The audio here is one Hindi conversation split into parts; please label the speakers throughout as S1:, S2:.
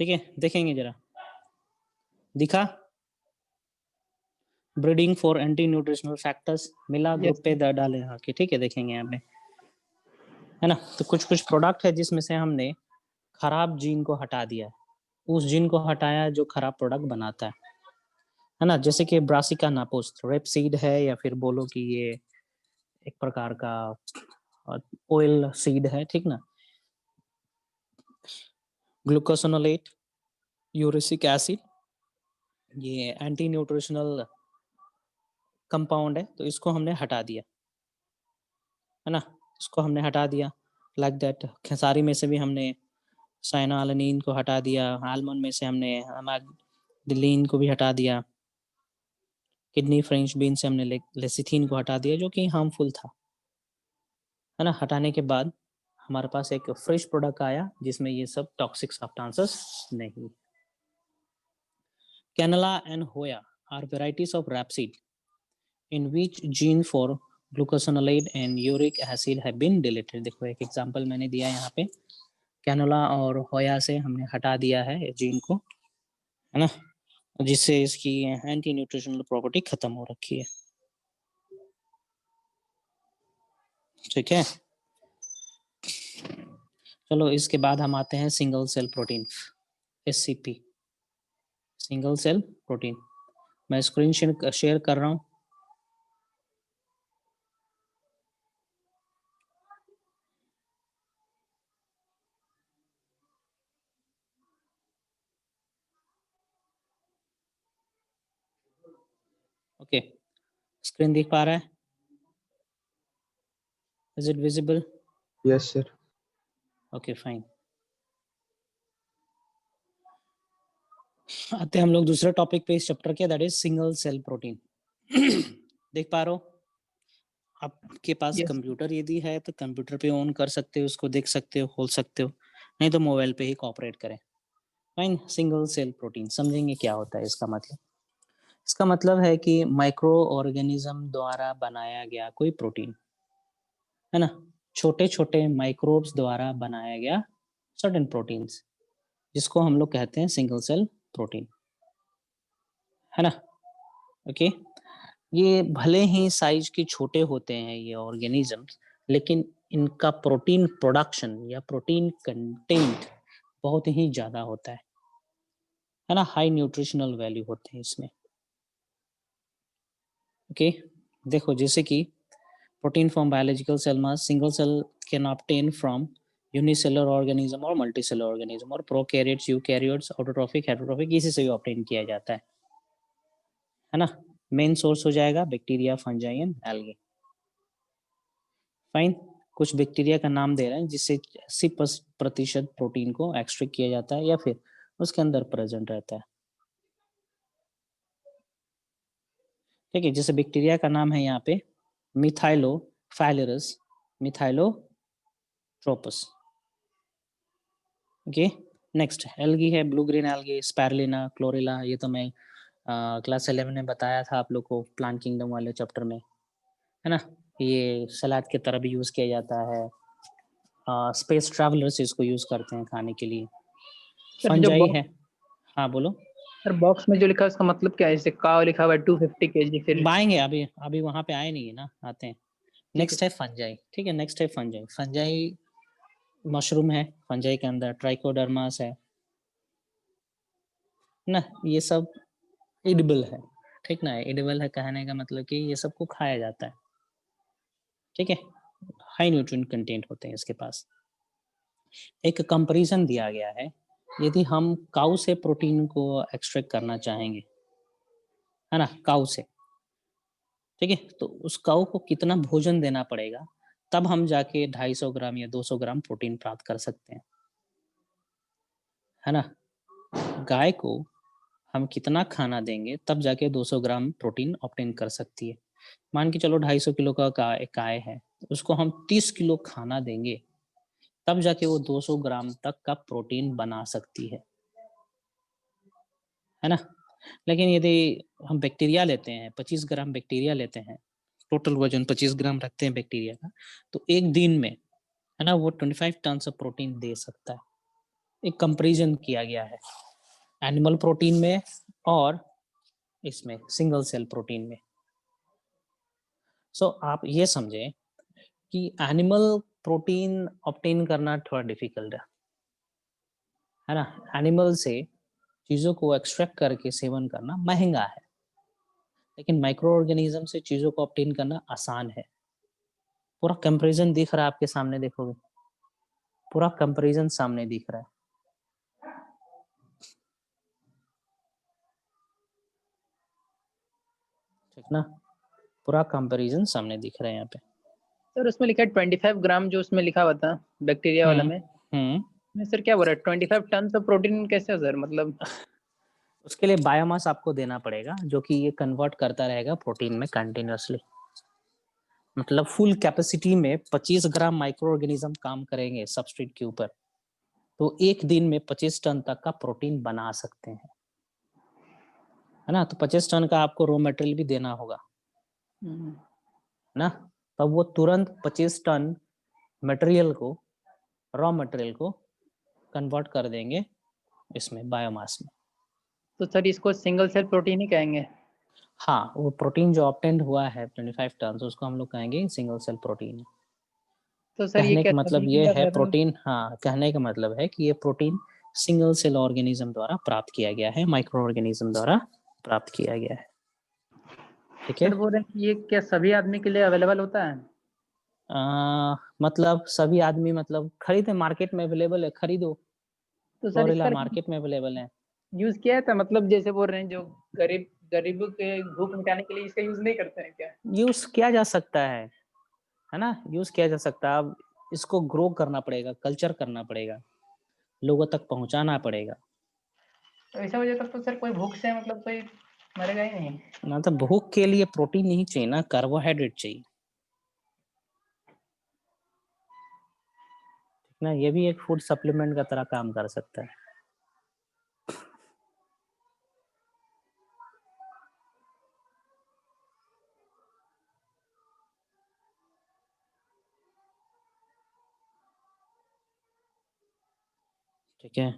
S1: ठीक है, देखेंगे जरा, दिखा breeding for anti nutritional factors मिला, ग्रुप पे डाले हाँ कि ठीक है, देखेंगे यहाँ पे, है ना। तो कुछ कुछ प्रोडक्ट है जिसमें से हमने खराब जीन को हटा दिया है, उस जीन को हटाया जो खराब प्रोडक्ट बनाता है ना। जैसे कि ब्रासिका नापोस रेपसीड है, या फिर बोलो कि ये एक प्रकार का ऑयल सीड है, ठीक ना। ग्लूकोसोनोलेट, यूरिसिक एसिड, ये एंटी न्यूट्रिशनल कंपाउंड है, तो इसको हमने हटा दिया, है ना, इसको हमने हटा दिया। लाइक दैट खेसारी में से भी हमने साइनालानीन को हटा दिया, आलमंड में से हमने अमाग्डलिन को भी हटा दिया, किडनी फ्रेंच बीन से हमने लेसिथिन को हटा दिया जो कि हार्मफुल था, है ना। हटाने के बाद हमारे पास एक फ्रेश प्रोडक्ट आया जिसमें ये सब टॉक्सिक सब्सटेंसेस नहीं। कैनला एंड होया are varieties of rapeseed in which gene for glucosinolate and uric acid have been deleted। देखो एक एग्जांपल मैंने दिया यहाँ पे, कैनोला और होया से हमने हटा दिया है जीन को, है ना, जिससे इसकी एंटी न्यूट्रिशनल प्रॉपर्टी खत्म हो रखी है, ठीक है। चलो इसके बाद हम आते हैं single cell protein, SCP, single cell protein. मैं स्क्रीन शेयर कर रहा हूँ, ओके, स्क्रीन दिख पा रहा है? Is it visible?
S2: Yes sir.
S1: Okay fine. आते हैं हम लोग दूसरे टॉपिक पे इस चैप्टर के, that is single cell protein. देख पा रहे हो? आपके पास कंप्यूटर यदि है तो कंप्यूटर पे ऑन कर सकते हो, उसको देख सकते हो, खोल सकते हो, नहीं तो मोबाइल पे ही कॉपरेट करें। फाइन। सिंगल सेल प्रोटीन समझेंगे क्या होता है इसका मतलब। इसका मतलब है कि माइक्रो ऑर्गेनिज्म द्वारा बनाया गया कोई प्रोटीन, है ना, छोटे छोटे माइक्रोब्स द्वारा बनाया गया सर्टेन प्रोटीन्स, जिसको हम लोग कहते हैं सिंगल सेल प्रोटीन, है ना। ओके, ये भले ही साइज के छोटे होते हैं ये ऑर्गेनिजम्स, लेकिन इनका प्रोटीन प्रोडक्शन या प्रोटीन कंटेंट बहुत ही ज्यादा होता है ना, हाई न्यूट्रिशनल वैल्यू होते हैं इसमें। ओके, देखो जैसे कि protein from biological cell mass, single cell can obtain from unicellular organism और मल्टीसेलुलर ऑर्गेनिज्म, और प्रोकैरियोट्स, यूकैरियोट्स, ऑटोट्रॉफिक, हेटेरोट्रॉफिक, इसी से भी ऑब्टेन किया जाता है ना। मेन सोर्स हो जाएगा bacteria, fungi and algae. Fine. कुछ बैक्टीरिया का नाम दे रहे हैं जिससे 80% प्रोटीन को एक्सट्रैक्ट किया जाता है या फिर उसके अंदर प्रेजेंट रहता है, ठीक है। जैसे बैक्टीरिया का नाम है यहाँ पे मिथाइलोफाइलरस, मिथाइलोट्रोपस। ओके, नेक्स्ट एल्गी है, blue green algae, spirulina, chlorella, ये तो मैं क्लास 11 में बताया था आप लोग को प्लांट किंगडम वाले चैप्टर में, है ना। ये सलाद की तरह भी यूज किया जाता है, स्पेस ट्रैवलर्स इसको यूज करते हैं खाने के लिए। फंजाई है, हाँ बोलो
S2: सर। बॉक्स में जो लिखा है उसका मतलब क्या है? जैसे काव लिखा हुआ है 250 kg, फिर
S1: आएंगे, अभी अभी वहां पे आए नहीं है ना, आते हैं। नेक्स्ट है फंजाई, ठीक है, नेक्स्ट है फंजाई। फंजाई मशरूम है, फंजाई के अंदर ट्राइकोडर्मास है ना, ये सब एडिबल है, ठीक ना। एडिबल है कहने का मतलब कि ये सबको खाया जाता है, ठीक है। हाई न्यूट्रिएंट कंटेंट होते हैं इसके पास। एक कंपैरिजन दिया गया है, यदि हम काऊ से प्रोटीन को एक्सट्रैक्ट करना चाहेंगे, है ना, काऊ से, ठीक है, तो उस काऊ को कितना भोजन देना पड़ेगा, तब हम जाके 250 ग्राम या 200 ग्राम प्रोटीन प्राप्त कर सकते हैं, है ना। गाय को हम कितना खाना देंगे तब जाके 200 ग्राम प्रोटीन ऑब्टेन कर सकती है। मान के चलो 250 किलो का गाय है, तो उसको हम 30 किलो खाना देंगे तब जाके वो 200 ग्राम तक का प्रोटीन बना सकती है ना। लेकिन यदि हम बैक्टीरिया लेते हैं, 25 ग्राम बैक्टीरिया लेते हैं, टोटल वजन 25 ग्राम रखते हैं बैक्टीरिया का, तो एक दिन में, है ना, वो 25 टन ऑफ प्रोटीन दे सकता है। एक कंपैरिजन किया गया है एनिमल प्रोटीन में और इसमें सिंगल सेल प्रोटीन में। सो आप ये समझें कि एनिमल प्रोटीन ऑब्टेन करना थोड़ा डिफिकल्ट है ना। एनिमल से चीज़ों को एक्सट्रैक्ट करके सेवन करना महंगा है, लेकिन माइक्रो ऑर्गेनिज्म से चीज़ों को ऑब्टेन करना आसान है। पूरा कंपैरिजन दिख रहा है आपके सामने, देखोगे पूरा कंपैरिजन सामने दिख रहा है। ठीक ना, पूरा कंपैरिजन सामने दिख रहा है यहाँ पे।
S2: सर उसमें लिखा है 25 ग्राम, जो उसमें लिखा हुआ था बैक्टीरिया वाला में सर क्या बोल रहा है 25 टन, तो प्रोटीन कैसे हो सर, मतलब?
S1: उसके लिए बायोमास आपको देना पड़ेगा, जो कि ये कन्वर्ट करता रहेगा प्रोटीन में कंटिन्यूअसली। मतलब फुल कैपेसिटी में 25 ग्राम माइक्रो ऑर्गेनिज्म काम करेंगे सबस्ट्रेट के ऊपर, तो एक दिन में 25 टन तक का प्रोटीन बना सकते हैं, है ना। तो 25 टन का आपको रॉ मटेरियल भी देना होगा ना, तब वो तुरंत 25 टन मटेरियल को, रॉ मटेरियल को कन्वर्ट कर देंगे इसमें बायोमास में।
S2: तो सर इसको सिंगल सेल प्रोटीन ही कहेंगे?
S1: हाँ, वो प्रोटीन जो ऑब्टेन्ड हुआ है 25 टन, उसको हम लोग कहेंगे सिंगल सेल प्रोटीन।
S2: तो सर ये
S1: कहने
S2: क्या
S1: का मतलब
S2: सभी के
S1: ये
S2: लिए
S1: है
S2: अवेलेबल?
S1: प्रोटीन, हाँ, कहने का मतलब है कि ये प्रोटीन सिंगल सेल ऑर्गेनिज्म द्वारा प्राप्त किया गया है, माइक्रो ऑर्गेनिज्म द्वारा प्राप्त किया गया है। ठीक है,
S2: सर बोल रहे हैं कि ये क्या सभी आदमी के लिए अवेलेबल होता है?
S1: मतलब सभी आदमी मतलब खरीदे, मार्केट में अवेलेबल है, खरीदो।
S2: तो सर
S1: क्लोरेला
S2: इसका
S1: मार्केट में अवेलेबल है।
S2: यूज किया था, मतलब जैसे बोल रहे हैं जो गरीबों के भूख मिटाने के लिए इसका यूज नहीं करते हैं क्या?
S1: यूज किया जा सकता है ना, यूज किया जा सकता है। अब इसको ग्रो करना पड़ेगा, कल्चर करना पड़ेगा, लोगों तक पहुंचाना पड़ेगा।
S2: तो ऐसा हो जाता तो सर कोई भूख से मतलब कोई मरेगा ही नहीं?
S1: ना तो भूख के लिए प्रोटीन नहीं चाहिए ना, कार्बोहाइड्रेट चाहिए ना। ये भी एक फूड सप्लीमेंट का तरह काम कर सकता है। ठीक है,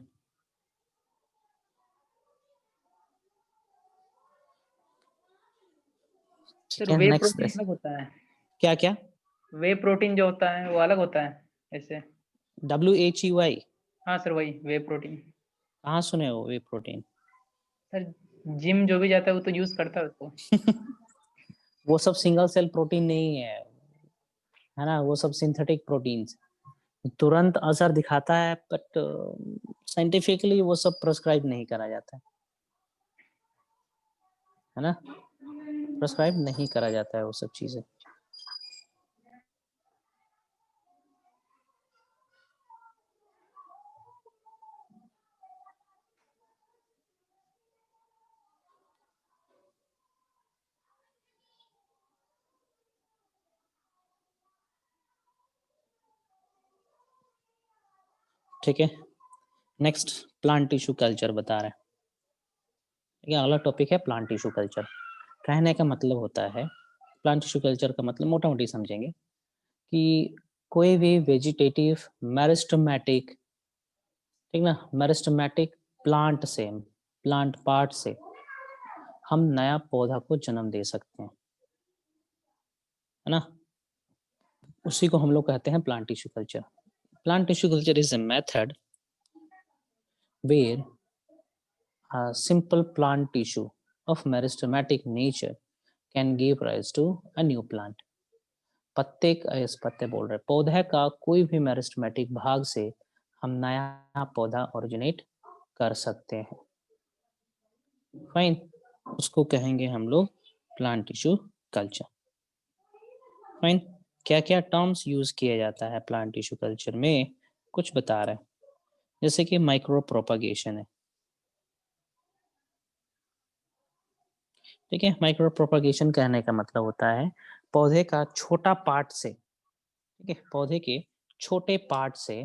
S2: सर
S1: ठीक है,
S2: वे
S1: नेक्स्ट।
S2: प्रोटीन अलग होता है?
S1: क्या क्या?
S2: वे प्रोटीन जो होता है वो अलग होता है ऐसे?
S1: WHEY?
S2: हाँ सर वही वे प्रोटीन।
S1: कहाँ सुने हो वे प्रोटीन?
S2: सर जिम जो भी जाता है वो तो यूज करता है उसको।
S1: वो सब सिंगल सेल प्रोटीन नहीं है ना, वो सब सिंथेटिक प्रोटीन्स तुरंत असर दिखाता है, बट साइंटिफिकली वो सब प्रेस्क्राइब नहीं करा जाता है ना, प्रेस्क्राइब नहीं करा जाता है वो सब चीजें। ठीक है, नेक्स्ट प्लांट टिश्यू कल्चर बता रहे हैं। ये अगला टॉपिक है प्लांट टिश्यू कल्चर। कहने का मतलब होता है, प्लांट टिश्यू कल्चर का मतलब मोटा मोटी समझेंगे कि कोई भी वेजिटेटिव मेरिस्टेमेटिक, ठीक ना, मेरिस्टेमेटिक प्लांट से, प्लांट पार्ट से हम नया पौधा को जन्म दे सकते हैं, है ना। उसी को हम लोग कहते हैं plant tissue culture. Plant tissue culture is a method where a simple plant tissue of meristematic nature can give rise to a new plant. पत्ते का, इस पत्ते बोल रहे, पौधे का कोई भी मेरिस्टेमेटिक भाग से हम नया पौधा ओरिजिनेट कर सकते हैं। फाइन, उसको कहेंगे हम लोग प्लांट टिश्यू कल्चर। फाइन, क्या क्या टर्म्स यूज किया जाता है प्लांट टिश्यू कल्चर में, कुछ बता रहे हैं। जैसे कि माइक्रो प्रोपागेशन है, ठीक है। माइक्रो प्रोपागेशन कहने का मतलब होता है पौधे का छोटा पार्ट से, ठीक है, पौधे के छोटे पार्ट से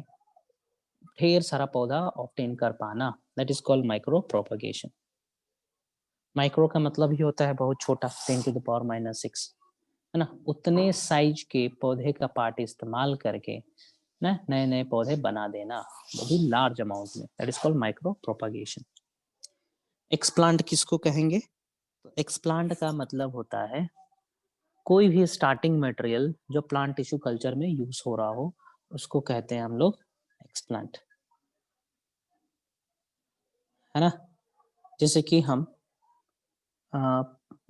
S1: ढेर सारा पौधा ऑब्टेन कर पाना, that is called micro propagation. Micro का मतलब ही होता है बहुत छोटा, 10⁻⁻⁶, है ना। उतने साइज के पौधे का पार्ट इस्तेमाल करके ना, नए नए पौधे बना देना, वो भी लार्ज अमाउंट में, that is called micro propagation. Explant किसको कहेंगे? तो एक्सप्लांट का मतलब होता है कोई भी स्टार्टिंग मटेरियल जो प्लांट टिश्यू कल्चर में यूज हो रहा हो, उसको कहते हैं हम लोग एक्सप्लांट, है ना। जैसे कि हम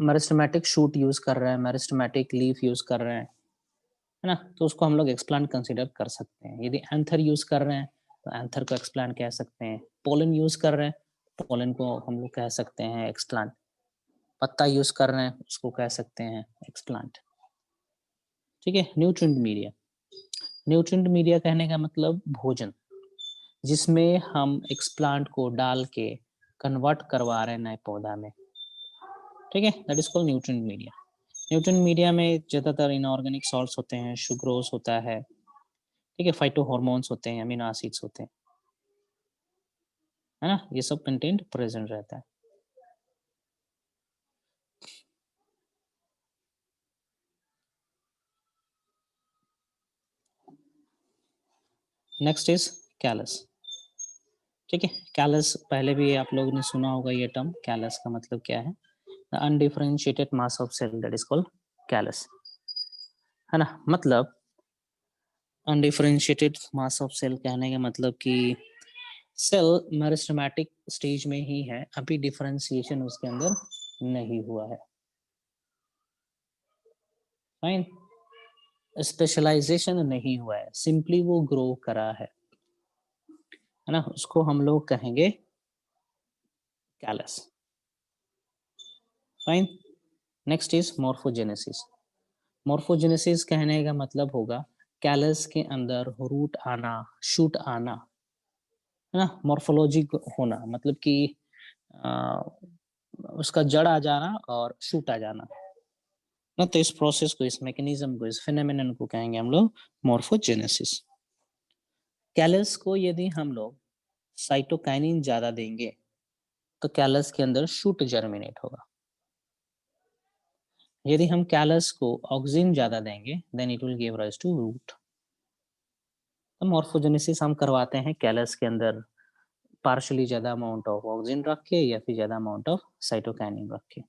S1: मेरिस्टेमेटिक शूट यूज कर रहे हैं, मेरिस्टेमेटिक लीफ यूज कर रहे हैं, है ना, तो उसको हम लोग एक्सप्लांट कंसीडर कर सकते हैं। यदि एंथर यूज कर रहे हैं तो एंथर को एक्सप्लांट कह सकते हैं। पोलन यूज कर रहे हैं, पोलन को हम लोग कह सकते हैं एक्सप्लांट। पत्ता यूज कर रहे हैं, उसको कह सकते हैं एक्सप्लांट। ठीक है। न्यूट्रिएंट मीडिया, न्यूट्रिएंट मीडिया कहने का मतलब भोजन, जिसमें हम एक्सप्लांट को डाल के कन्वर्ट करवा रहे हैं नए पौधा में। ठीक है, that is called nutrient media. Nutrient media में ज्यादातर इनऑर्गेनिक सॉल्ट्स होते हैं, सुक्रोज होता है, ठीक है, फाइटो हार्मोन्स होते हैं, अमीनो एसिड्स होते हैं, है ना, ये सब कंटेंट प्रेजेंट रहता है। Next is callus. ठीक है, कैलस पहले भी आप लोगों ने सुना होगा ये टर्म। कैलस का मतलब क्या है? The undifferentiated mass of cell, that is called callus, है ना। मतलब अनडिफरेंशिएटेड मास ऑफ सेल कहने का मतलब कि सेल मेरिस्टेमेटिक स्टेज में ही है, अभी डिफरेंशिएशन उसके अंदर नहीं हुआ है। फाइन, स्पेशलाइजेशन नहीं हुआ है, सिंपली वो ग्रो करा है ना, उसको हम लोग कहेंगे callus. Fine, next is morphogenesis. Morphogenesis कहने का मतलब होगा कैलस के अंदर रूट आना, शूट आना, है ना, मॉर्फोलॉजी होना, मतलब कि उसका जड़ आ जाना और शूट आ जाना ना। तो इस प्रोसेस को, इस मैकेनिज्म को, इस फिनोमेनन को कहेंगे हम लोग मॉर्फोजेनेसिस। कैलस को यदि हम लोग साइटोकाइनिन ज्यादा देंगे तो कैलस के अंदर शूट जर्मिनेट होगा। यदि हम कैलस को ऑक्सिन ज्यादा देंगे then it will give rise to root. तो मॉर्फोजेनेसिस हम करवाते हैं कैलस के अंदर पार्शियली ज्यादा अमाउंट ऑफ ऑक्सिन रख के या फिर ज्यादा अमाउंट ऑफ साइटोकाइनिन रख के।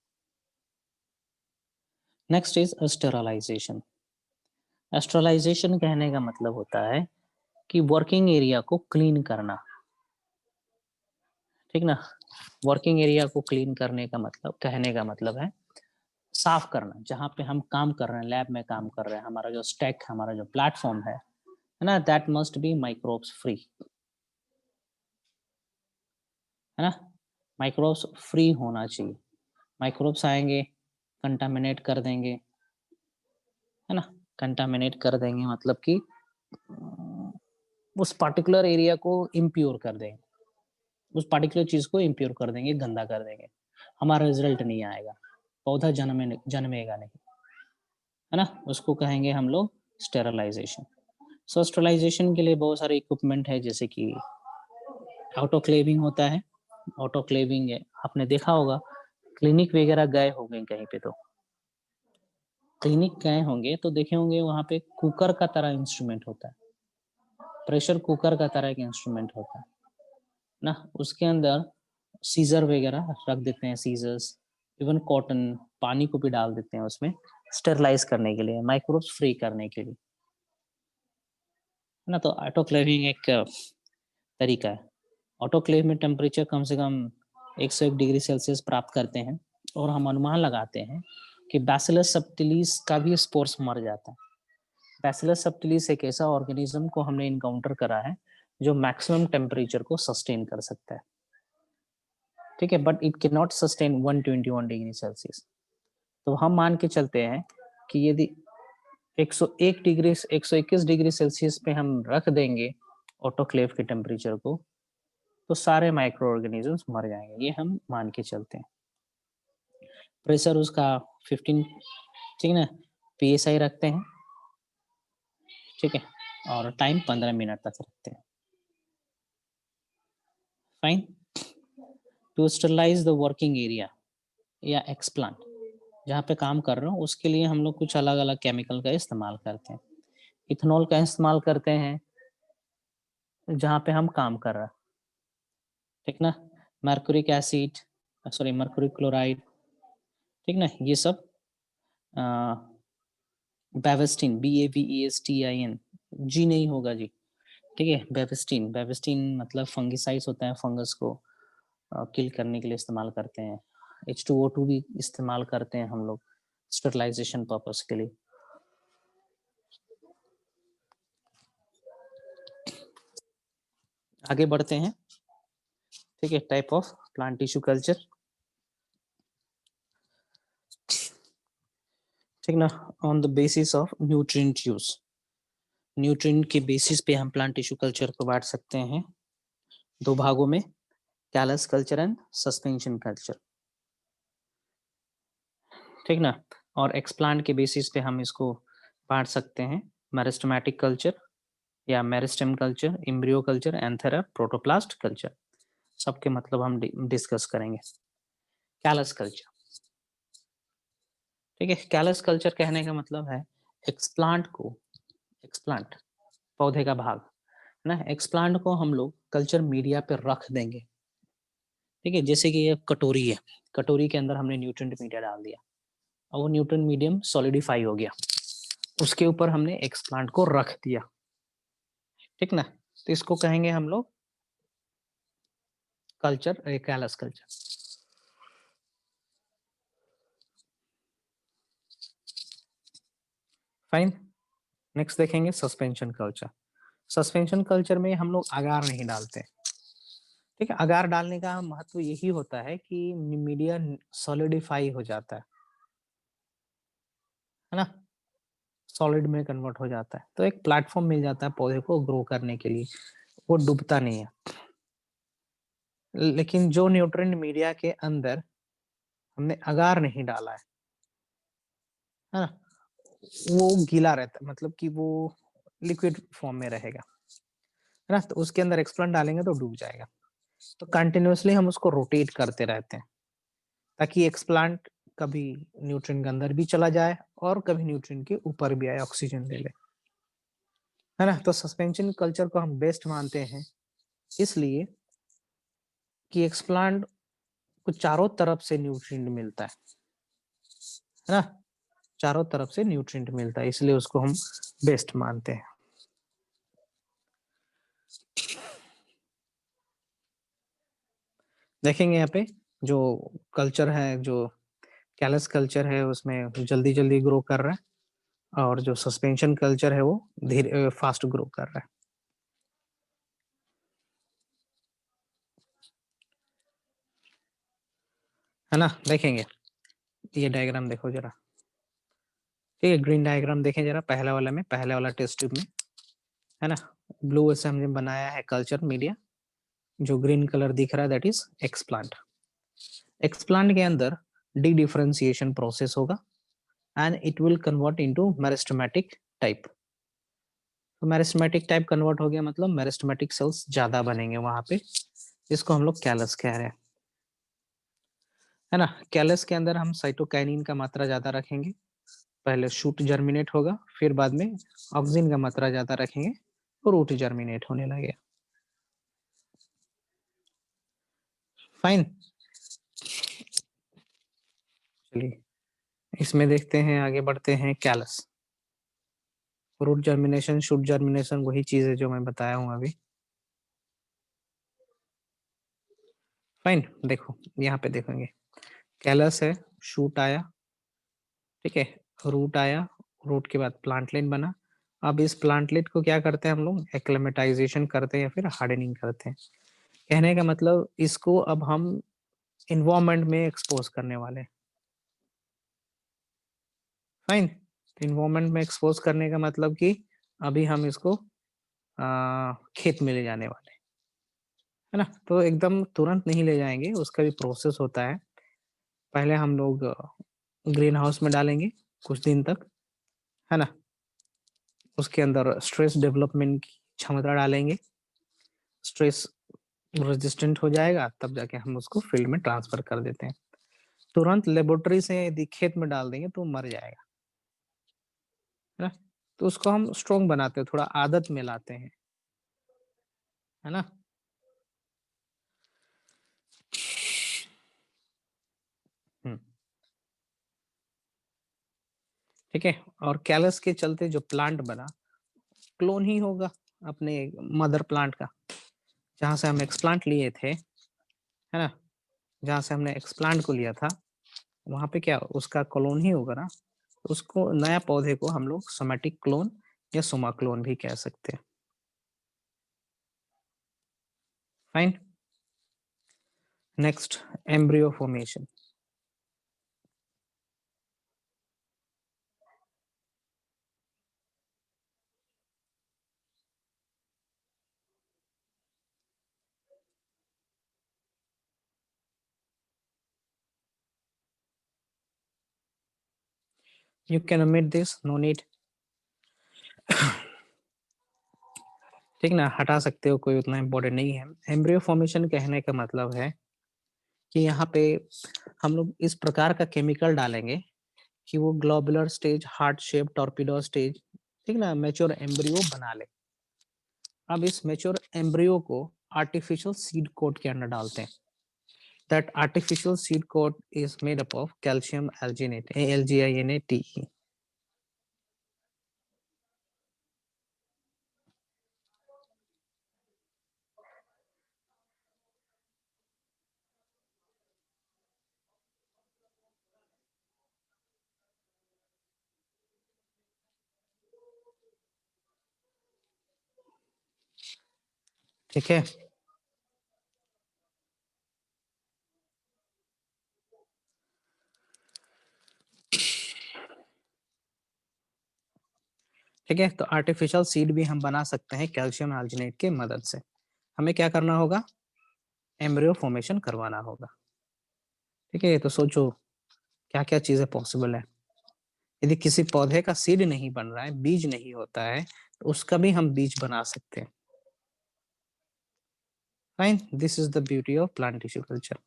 S1: Next is sterilisation. स्टेरलाइजेशन कहने का मतलब होता है कि वर्किंग एरिया को क्लीन करना, ठीक ना। वर्किंग एरिया को क्लीन करने का मतलब, कहने का मतलब है साफ करना। जहां पे हम काम कर रहे हैं, लैब में काम कर रहे हैं, हमारा जो स्टैक, हमारा जो प्लेटफॉर्म है ना, that must be microbes free, है ना। माइक्रोब्स फ्री होना चाहिए। माइक्रोब्स आएंगे, कंटामिनेट कर देंगे, है ना। कंटामिनेट कर देंगे मतलब कि उस पर्टिकुलर एरिया को इम्प्योर कर देंगे, उस पर्टिकुलर चीज को इम्प्योर कर देंगे, गंदा कर देंगे, हमारा रिजल्ट नहीं आएगा, पौधा जन्मेगा नहीं, है ना। उसको कहेंगे हम लोग स्टेरलाइजेशन। सो स्टेरलाइजेशन के लिए बहुत सारे इक्विपमेंट है, जैसे कि ऑटोक्लेविंग होता है। ऑटोक्लेविंग है, आपने देखा होगा, क्लिनिक वगैरह गए होंगे कहीं पे, तो क्लिनिक गए होंगे तो देखे होंगे वहां पे कुकर का तरह इंस्ट्रूमेंट होता है, प्रेशर कुकर का तरह का इंस्ट्रूमेंट होता है ना। उसके अंदर सीजर वगैरह रख देते हैं, सीजर्स, इवन कॉटन, पानी को भी डाल देते हैं उसमें स्टेरलाइज करने के लिए, माइक्रोब्स फ्री करने के लिए, है ना। तो ऑटोक्लेविंग एक तरीका है। ऑटोक्लेव में टेम्परेचर कम से कम 101 डिग्री सेल्सियस प्राप्त करते हैं, और हम अनुमान लगाते हैं कि बैसिलस सबटिलिस का भी स्पोर्स मर जाता है। बैसिलस सबटिलिस एक ऐसा ऑर्गेनिज्म को हमने इनकाउंटर करा है जो मैक्सिमम टेम्परेचर को सस्टेन कर सकता है, ठीक है, but it can not sustain 121 degree Celsius. तो हम मान के चलते हैं कि यदि 101 डिग्री, 121 डिग्री सेल्सियस पे हम रख देंगे ऑटोक्लेव के टेम्परेचर को, तो सारे माइक्रो ऑर्गेनिजम्स मर जाएंगे, ये हम मान के चलते हैं। प्रेशर उसका 15, ठीक है ना, पीएसआई रखते हैं, ठीक है, और टाइम 15 मिनट तक रखते हैं। Fine, to sterilise the working area या एक्सप्लांट जहाँ पे काम कर रहे हो, उसके लिए हम लोग कुछ अलग अलग केमिकल का इस्तेमाल करते हैं। इथेनॉल का इस्तेमाल करते हैं, जहाँ पे हम काम कर रहे हैं, ठीक ना। Mercuric acid, sorry mercuric chloride, ठीक ना, ये सब बेवेस्टिन, BAVESTIN, जी नहीं होगा जी, ठीक है। बेवेस्टिन, बेवेस्टिन मतलब फंगिसाइड्स होता है, फंगस को किल करने के लिए इस्तेमाल करते हैं। H2O2 भी इस्तेमाल करते हैं हम लोग स्टरलाइजेशन पर्पस के लिए। आगे बढ़ते हैं, ठीक है। Type of plant tissue culture, ठीक ना, on the basis of nutrient use. Nutrient के बेसिस पे हम प्लांट टिश्यू कल्चर को बांट सकते हैं दो भागों में, callus culture and suspension culture, ठीक ना। और एक्सप्लांट के बेसिस पे हम इसको बांट सकते हैं मेरिस्टेमेटिक कल्चर या meristem culture, embryo culture, anthera, protoplast culture, सबके मतलब हम डिस्कस करेंगे। कैलस कल्चर, ठीक है। कैलस कल्चर कहने का मतलब है एक्सप्लांट को, एक्सप्लांट पौधे का भाग ना, एक्सप्लांट को हम लोग कल्चर मीडिया पे रख देंगे, ठीक है। जैसे कि ये कटोरी है, कटोरी के अंदर हमने न्यूट्रिएंट मीडिया डाल दिया और वो न्यूट्रिएंट मीडियम सॉलिडिफाई हो गया, उसके ऊपर हमने एक्सप्लांट को रख दिया, ठीक ना। तो इसको कहेंगे हम लोग culture, callus culture. Fine, next देखेंगे सस्पेंशन कल्चर। सस्पेंशन कल्चर में हम लोग अगार नहीं डालते, ठीक है। अगार डालने का महत्व यही होता है कि मीडिया सॉलिडिफाई हो जाता है ना, सॉलिड में कन्वर्ट हो जाता है, तो एक प्लेटफॉर्म मिल जाता है पौधे को ग्रो करने के लिए, वो डूबता नहीं है। लेकिन जो न्यूट्रिएंट मीडिया के अंदर हमने अगार नहीं डाला है ना, वो गीला रहता है, मतलब कि वो लिक्विड फॉर्म में रहेगा, है ना। तो उसके अंदर एक्सप्लांट डालेंगे तो डूब जाएगा। तो कंटिन्यूअसली हम उसको रोटेट करते रहते हैं ताकि एक्सप्लांट कभी न्यूट्रिएंट के अंदर भी चला जाए और कभी न्यूट्रिएंट के ऊपर भी आए, ऑक्सीजन ले ले, है ना। तो सस्पेंशन कल्चर को हम बेस्ट मानते हैं इसलिए कि एक्सप्लांट को चारों तरफ से न्यूट्रिएंट मिलता है ना, चारों तरफ से न्यूट्रिएंट मिलता है, इसलिए उसको हम बेस्ट मानते हैं। देखेंगे यहाँ पे जो कल्चर है, जो कैलस कल्चर है उसमें जल्दी जल्दी ग्रो कर रहा है और जो सस्पेंशन कल्चर है वो धीरे फास्ट ग्रो कर रहा है ना। देखेंगे ये डायग्राम देखो जरा, ठीक है। ग्रीन डायग्राम देखें जरा, पहला वाला में, पहले वाला टेस्ट ट्यूब में, है ना। ब्लू से हमने बनाया है कल्चर मीडिया, जो ग्रीन कलर दिख रहा है दैट इज एक्सप्लांट। एक्सप्लांट के अंदर डी डिफरेंशिएशन प्रोसेस होगा and it will convert into meristematic type. तो मेरिस्टेमेटिक टाइप कन्वर्ट हो गया मतलब मेरिस्टेमेटिक सेल्स ज्यादा बनेंगे वहां पे, जिसको हम लोग कैलस कह रहे हैं, है ना। कैलस के अंदर हम साइटोकाइनिन का मात्रा ज्यादा रखेंगे, पहले शूट जर्मिनेट होगा, फिर बाद में ऑक्सिन का मात्रा ज्यादा रखेंगे तो रूट जर्मिनेट होने लगेगा। फाइन, चलिए इसमें देखते हैं, आगे बढ़ते हैं। Callus, root germination, shoot germination वही चीज है जो मैं बताया हूँ अभी। फाइन, देखो यहाँ पे देखेंगे, कैलस है, शूट आया, ठीक है, रूट आया, रूट के बाद प्लांटलेट बना। अब इस प्लांटलेट को क्या करते हैं हम लोग, एक्लेमेटाइजेशन करते हैं या फिर हार्डनिंग करते हैं। कहने का मतलब इसको अब हम इन्वायरमेंट में एक्सपोज करने वाले हैं। फाइन, इन्वायरमेंट में एक्सपोज करने का मतलब कि अभी हम इसको खेत में ले जाने वाले, है ना। तो एकदम तुरंत नहीं ले जाएंगे, उसका भी प्रोसेस होता है। पहले हम लोग ग्रीन हाउस में डालेंगे कुछ दिन तक, है ना। उसके अंदर स्ट्रेस डेवलपमेंट की क्षमता डालेंगे, स्ट्रेस रेजिस्टेंट हो जाएगा, तब जाके हम उसको फील्ड में ट्रांसफर कर देते हैं। तुरंत लेबोरेटरी से यदि खेत में डाल देंगे तो मर जाएगा, है ना। तो उसको हम स्ट्रॉन्ग बनाते हैं, थोड़ा आदत में लाते हैं, है ना। ठीक है, और कैलस के चलते जो प्लांट बना क्लोन ही होगा अपने मदर प्लांट का, जहां से हम एक्सप्लांट लिए थे, है ना, जहां से हमने एक्सप्लांट को लिया था वहां पे क्या उसका क्लोन ही होगा ना। उसको नया पौधे को हम लोग सोमैटिक क्लोन या सोमा क्लोन भी कह सकते हैं। Fine. Next, embryo formation. You can omit this, no need. ठीक ना, हटा सकते हो, कोई उतना इम्पोर्टेंट नहीं है। एम्ब्रियो फॉर्मेशन कहने का मतलब है कि यहाँ पे हम लोग इस प्रकार का केमिकल डालेंगे कि वो globular stage, heart shape, torpedo stage, ठीक ना, मैच्योर एम्ब्रियो बना ले। अब इस मैच्योर एम्ब्रियो को आर्टिफिशियल सीड कोट के अंदर डालते हैं। That artificial seed coat is made up of calcium alginate, AlGinate। ठीक है, ठीक है, तो आर्टिफिशियल सीड भी हम बना सकते हैं कैल्शियम एल्जिनेट के मदद से। हमें क्या करना होगा, एम्ब्रियो फॉर्मेशन करवाना होगा। ठीक है, तो सोचो क्या क्या चीजें पॉसिबल है। यदि किसी पौधे का सीड नहीं बन रहा है, बीज नहीं होता है, तो उसका भी हम बीज बना सकते हैं। Fine, this is the beauty of plant tissue culture.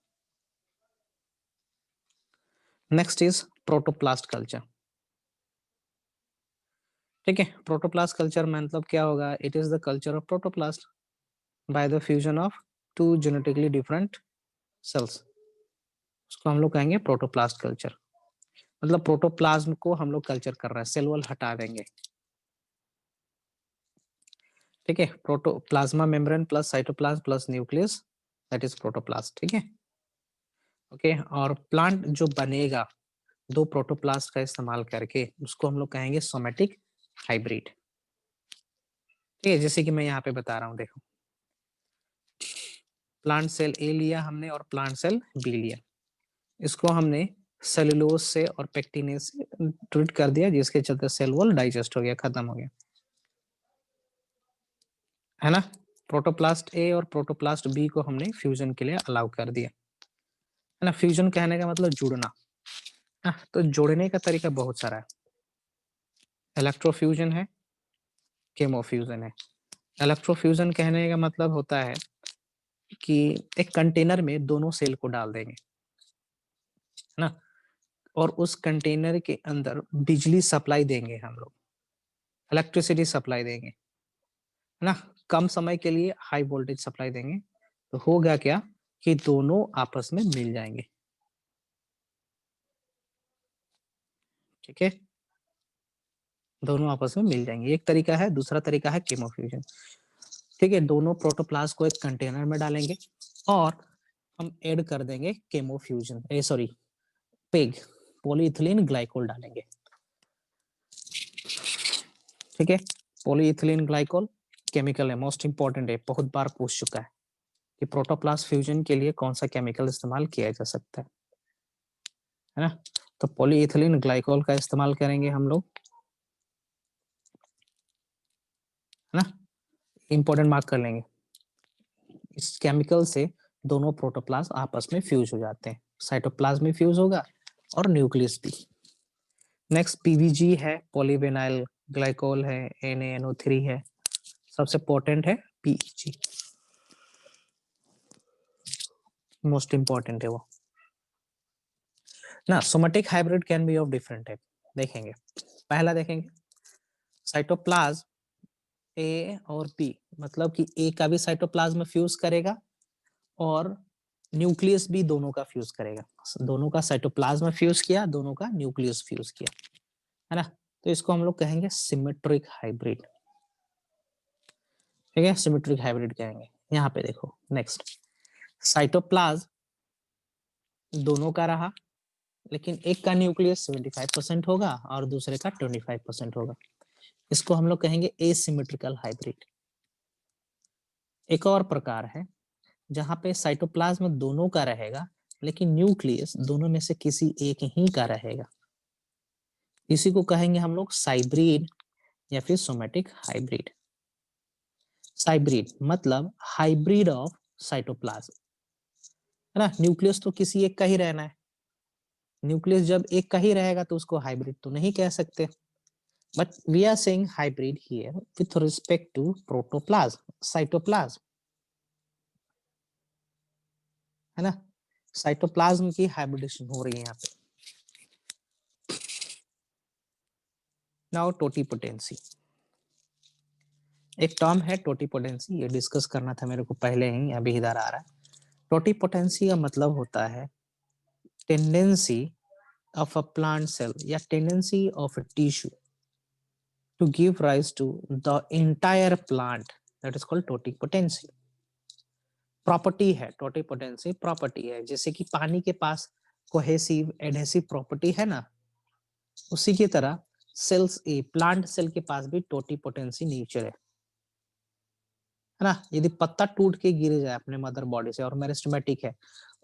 S1: Next is protoplast culture. ठीक है, प्रोटोप्लास्ट कल्चर मतलब क्या होगा, it is the culture of protoplast by the fusion of two genetically different cells. उसको हम लोग कहेंगे प्रोटोप्लास्ट कल्चर। मतलब प्रोटोप्लाज्म को हम लोग कल्चर कर रहे हैं, सेल वॉल हटा देंगे। ठीक है, protoplasma membrane plus cytoplasm plus nucleus, that is protoplast. ठीक है, ओके, और प्लांट जो बनेगा दो प्रोटोप्लास्ट का इस्तेमाल करके, उसको हम लोग कहेंगे सोमेटिक हाइब्रिड। ठीक है, जैसे कि मैं यहाँ पे बता रहा हूँ, देखो, प्लांट सेल ए लिया हमने और प्लांट सेल बी लिया, इसको हमने सेलुलोज से और पेक्टिनेज से ट्रीट कर दिया, जिसके चलते सेल वॉल डाइजेस्ट हो गया, खत्म हो गया, है ना। प्रोटोप्लास्ट ए और प्रोटोप्लास्ट बी को हमने फ्यूजन के लिए अलाउ कर दिया, है ना। फ्यूजन कहने का मतलब जुड़ना। तो जोड़ने का तरीका बहुत सारा है। इलेक्ट्रोफ्यूजन है, केमोफ्यूजन है। इलेक्ट्रोफ्यूजन कहने का मतलब होता है कि एक कंटेनर में दोनों सेल को डाल देंगे, है ना, और उस कंटेनर के अंदर बिजली सप्लाई देंगे हम लोग, इलेक्ट्रिसिटी सप्लाई देंगे, है ना, कम समय के लिए हाई वोल्टेज सप्लाई देंगे। तो होगा क्या कि दोनों आपस में मिल जाएंगे। ठीक है, दोनों आपस में मिल जाएंगे, एक तरीका है। दूसरा तरीका है केमोफ्यूजन। ठीक है, दोनों प्रोटोप्लास्ट को एक कंटेनर में डालेंगे और हम ऐड कर देंगे केमोफ्यूजन, सॉरी, पेग, पॉलीइथिलीन ग्लाइकोल डालेंगे। ठीक है, पॉलीइथिलीन ग्लाइकोल केमिकल है, मोस्ट इंपॉर्टेंट है, बहुत बार पूछ चुका है कि प्रोटोप्लास्ट फ्यूजन के लिए कौन सा केमिकल इस्तेमाल किया जा सकता है ना। तो पॉलीइथिलीन ग्लाइकोल का इस्तेमाल करेंगे हम लोग, है ना, इंपॉर्टेंट मार्क कर लेंगे। इस केमिकल से दोनों प्रोटोप्लास्ट आपस में फ्यूज हो जाते हैं, साइटोप्लाज्म में फ्यूज होगा और न्यूक्लियस भी। नेक्स्ट पीवीजी है, पॉलीविनाइल ग्लाइकोल है, NaNO3 है, सबसे पोटेंट है पीईजी, मोस्ट इंपॉर्टेंट है वो ना। Somatic hybrid can be of different type. देखेंगे, पहला देखेंगे साइटोप्लाज्म ए और बी, मतलब कि ए का भी साइटोप्लाज्म फ्यूज करेगा और न्यूक्लियस भी दोनों का फ्यूज करेगा। दोनों का साइटोप्लाज्म फ्यूज किया, दोनों का न्यूक्लियस फ्यूज किया, है ना। तो इसको हम लोग कहेंगे सिमेट्रिक हाइब्रिड। ठीक है, सिमेट्रिक हाइब्रिड कहेंगे। यहाँ पे देखो नेक्स्ट, साइटोप्लाज्म दोनों का रहा, लेकिन एक का न्यूक्लियस 75% होगा और दूसरे का 25% होगा। इसको हम लोग कहेंगे एसिमेट्रिकल हाइब्रिड। एक और प्रकार है जहां पे साइटोप्लाज्म दोनों का रहेगा, लेकिन न्यूक्लियस दोनों में से किसी एक ही का रहेगा। इसी को कहेंगे हम लोग साइब्रिड या फिर सोमेटिक हाइब्रिड। साइब्रिड मतलब हाइब्रिड ऑफ साइटोप्लाज्म, है ना। न्यूक्लियस तो किसी एक का ही रहना है। न्यूक्लियस जब एक का ही रहेगा तो उसको हाइब्रिड तो नहीं कह सकते, but we are saying hybrid here with respect to protoplasm, cytoplasm, है ना। साइटोप्लाज्म की हाइब्रिडेशन हो रही है यहाँ पे। नाउ टोटिपोटेंसी, एक टर्म है टोटिपोटेंसी, ये डिस्कस करना था मेरे को पहले ही, अभी इधर आ रहा है। टोटिपोटेंसी का मतलब होता है tendency of a plant cell या tendency of a tissue to give rise to the entire plant, that is called totipotency. Property है टोटिपोटेंसी, प्रॉपर्टी है, जैसे कि पानी के पास कोहेसिव एडहेसिव प्रॉपर्टी है ना, उसी की तरह सेल्स ए प्लांट सेल के पास भी टोटिपोटेंसी नेचर है ना। यदि पत्ता टूट के गिर जाए अपने मदर बॉडी से और मेरिस्टेमेटिक है,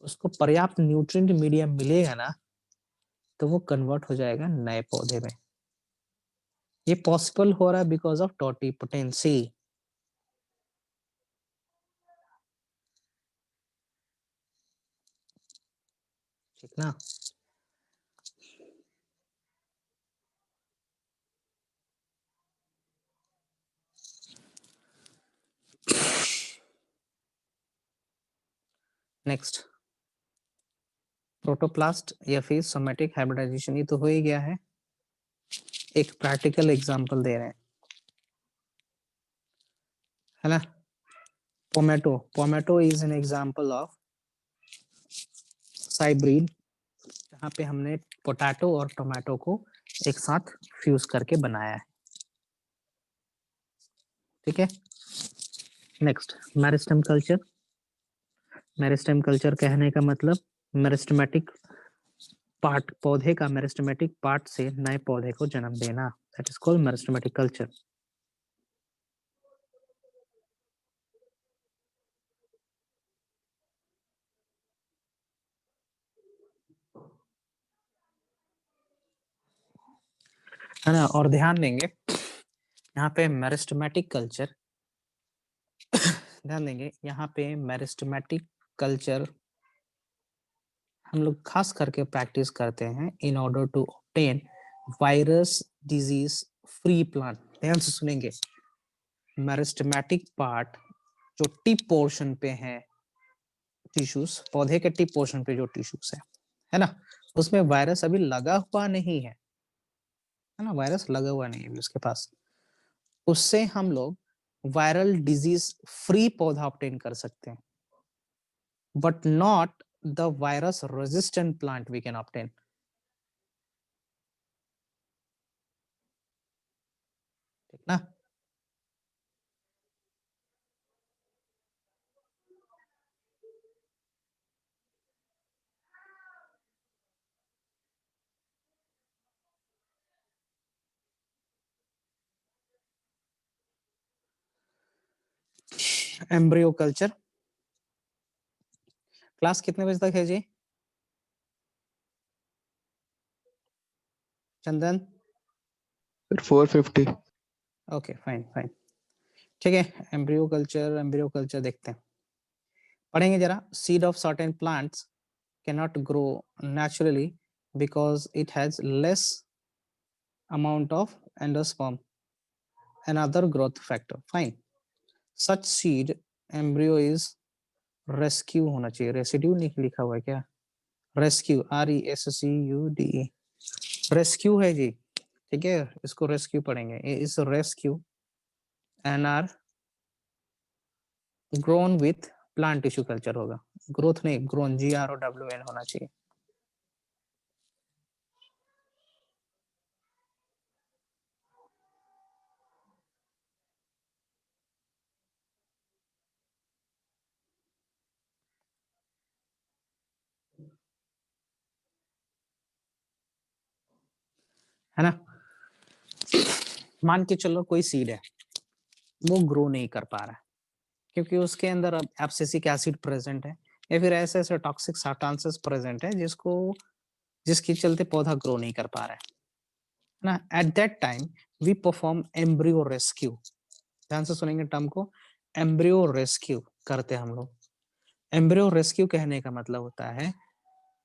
S1: उसको पर्याप्त न्यूट्रिएंट मीडियम मिलेगा ना, तो वो कन्वर्ट हो जाएगा नए पौधे में। ये पॉसिबल हो रहा है बिकॉज ऑफ टोटिपोटेंसी, ठीक ना। नेक्स्ट, प्रोटोप्लास्ट या फिर सोमेटिक हाइब्रिडाइजेशन, ये तो हो ही गया है। एक प्रैक्टिकल एग्जांपल दे रहे हैं, है ना। Pomato, pomato is an example of hybrid, जहाँ पे हमने पोटैटो और टोमेटो को एक साथ फ्यूज करके बनाया है, ठीक है। Next, meristem culture. Meristem culture कहने का मतलब मेरिस्टेमेटिक पार्ट, पौधे का मेरिस्टेमेटिक पार्ट से नए पौधे को जन्म देना, that is called meristematic culture. है ना। और ध्यान देंगे यहाँ पे मेरिस्टेमेटिक कल्चर, ध्यान देंगे यहाँ पे मेरिस्टेमेटिक कल्चर हम लोग खास करके प्रैक्टिस करते हैं in order to obtain virus disease free plant. ध्यान से सुनेंगे, मेरिस्टेमेटिक पार्ट जो टिप पोर्शन पे है, टिश्यूज, पौधे के टिप पोर्शन पे जो टिश्यूज है ना, उसमें वायरस अभी लगा हुआ नहीं है ना, वायरस लगा हुआ नहीं है अभी उसके पास। उससे हम लोग वायरल डिजीज फ्री पौधा ऑब्टेन कर सकते हैं, but not the virus resistant plant we can obtain, ठीक ना। एम्ब्रियो कल्चर, क्लास कितने बजे तक है जी? चंदन
S3: 450।
S1: ओके फाइन फाइन, ठीक है। एम्ब्रियो कल्चर देखते हैं, पढ़ेंगे जरा। Seed of certain plants cannot grow naturally because it has less amount of endosperm and other growth factor, fine। such seed embryo is rescue होना चाहिए, रेसिड्यू नहीं लिखा हुआ है क्या? रेस्क्यू, RESCUDE, रेस्क्यू है जी, ठीक है। इसको रेस्क्यू पढ़ेंगे, इस rescue
S4: and are grown with plant tissue culture होगा, ग्रोथ नहीं, ग्रोन, GROWN होना चाहिए। है ना? मान के चलो कोई सीड है, वो ग्रो नहीं कर पा रहा है क्योंकि उसके अंदर अब एब्सिसिक एसिड प्रेजेंट है या फिर ऐसे ऐसे टॉक्सिक सब्सटेंसेस प्रेजेंट है जिसके चलते पौधा ग्रो नहीं कर पा रहा है ना। At that time we perform embryo rescue. ध्यान से सुनेंगे टर्म को, एम्ब्रियो रेस्क्यू करते हम लोग। एम्ब्रियो रेस्क्यू कहने का मतलब होता है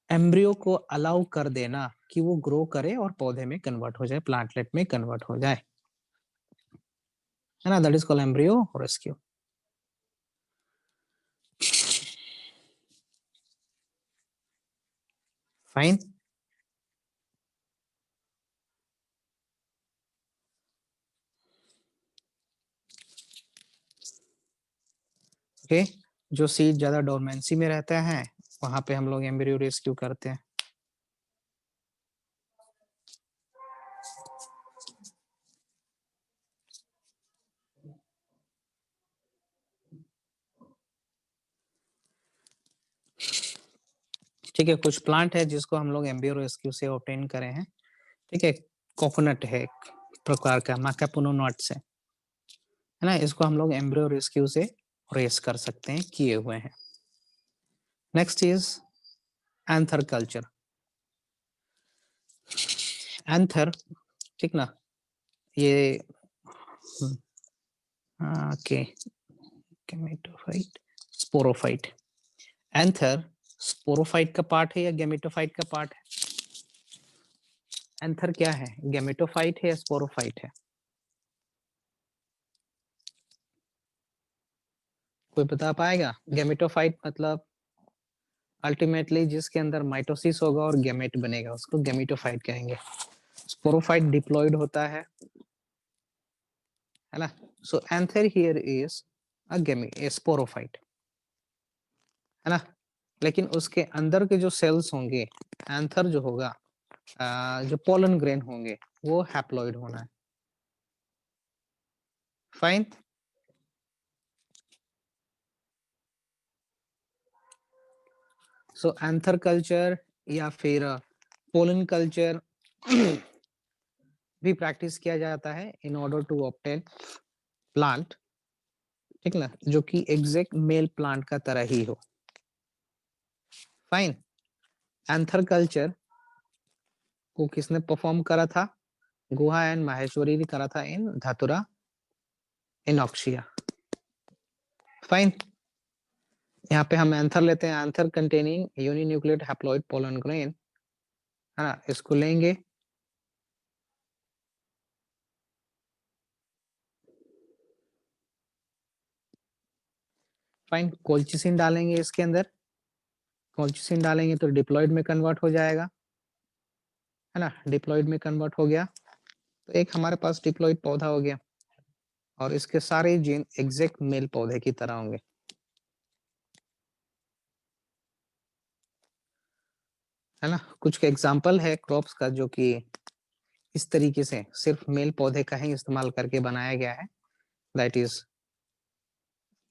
S4: एम्ब्रियो को अलाउ कर देना कि वो ग्रो करे और पौधे में कन्वर्ट हो जाए, प्लांटलेट में कन्वर्ट हो जाए, है ना। That is called embryo rescue. Fine. Okay, जो सीड ज्यादा डोरमेंसी में रहता है वहां पे हम लोग एम्ब्रियो रेस्क्यू करते हैं। ठीक है, कुछ प्लांट है जिसको हम लोग एम्ब्रियो रेस्क्यू से ऑब्टेन करे हैं। ठीक है, कोकोनट है एक प्रकार का, माकापुनो नट्स है ना, इसको हम लोग एम्ब्रियो रेस्क्यू से रेस कर सकते हैं, किए हुए हैं। Next is anther culture. Anther, ठीक ना, ये okay, gametophyte, sporophyte. Anther sporophyte का पार्ट है या गेमेटोफाइट का पार्ट है? एंथर क्या है, गेमेटोफाइट है या स्पोरोफाइट है? कोई बता पाएगा? गेमेटोफाइट मतलब अल्टीमेटली जिसके अंदर माइटोसिस होगा और गेमेट बनेगा, उसको गेमेटोफाइट कहेंगे। स्पोरोफाइट डिप्लॉयड होता है ना। So anther here is a sporophyte, है ना। लेकिन उसके अंदर के जो सेल्स होंगे, एंथर जो होगा, जो पोलन ग्रेन होंगे, वो हैप्लॉइड होना है। फाइन। सो एंथर कल्चर या फिर पोलन कल्चर भी प्रैक्टिस किया जाता है in order to obtain plant, ठीक ना, जो कि एग्जैक्ट मेल प्लांट का तरह ही हो। फाइन। एंथर कल्चर को किसने परफॉर्म करा था? गुहा एंड माहेश्वरी ने करा था इन धातुरा इनॉक्सिया। फाइन। यहाँ पे हम एंथर लेते हैं, anther containing uninucleate haploid pollen grain, है ना, इसको लेंगे। फाइन, कोल्चिसिन डालेंगे इसके अंदर, कोल्चिसिन डालेंगे तो डिप्लॉइड में कन्वर्ट हो जाएगा, है ना। डिप्लॉइड में कन्वर्ट हो गया तो एक हमारे पास डिप्लॉइड पौधा हो गया और इसके सारे जीन एग्जैक्ट मेल पौधे की तरह होंगे, है ना। कुछ एग्जांपल है क्रॉप्स का जो कि इस तरीके से सिर्फ मेल पौधे का ही इस्तेमाल करके बनाया गया है। दैट इज,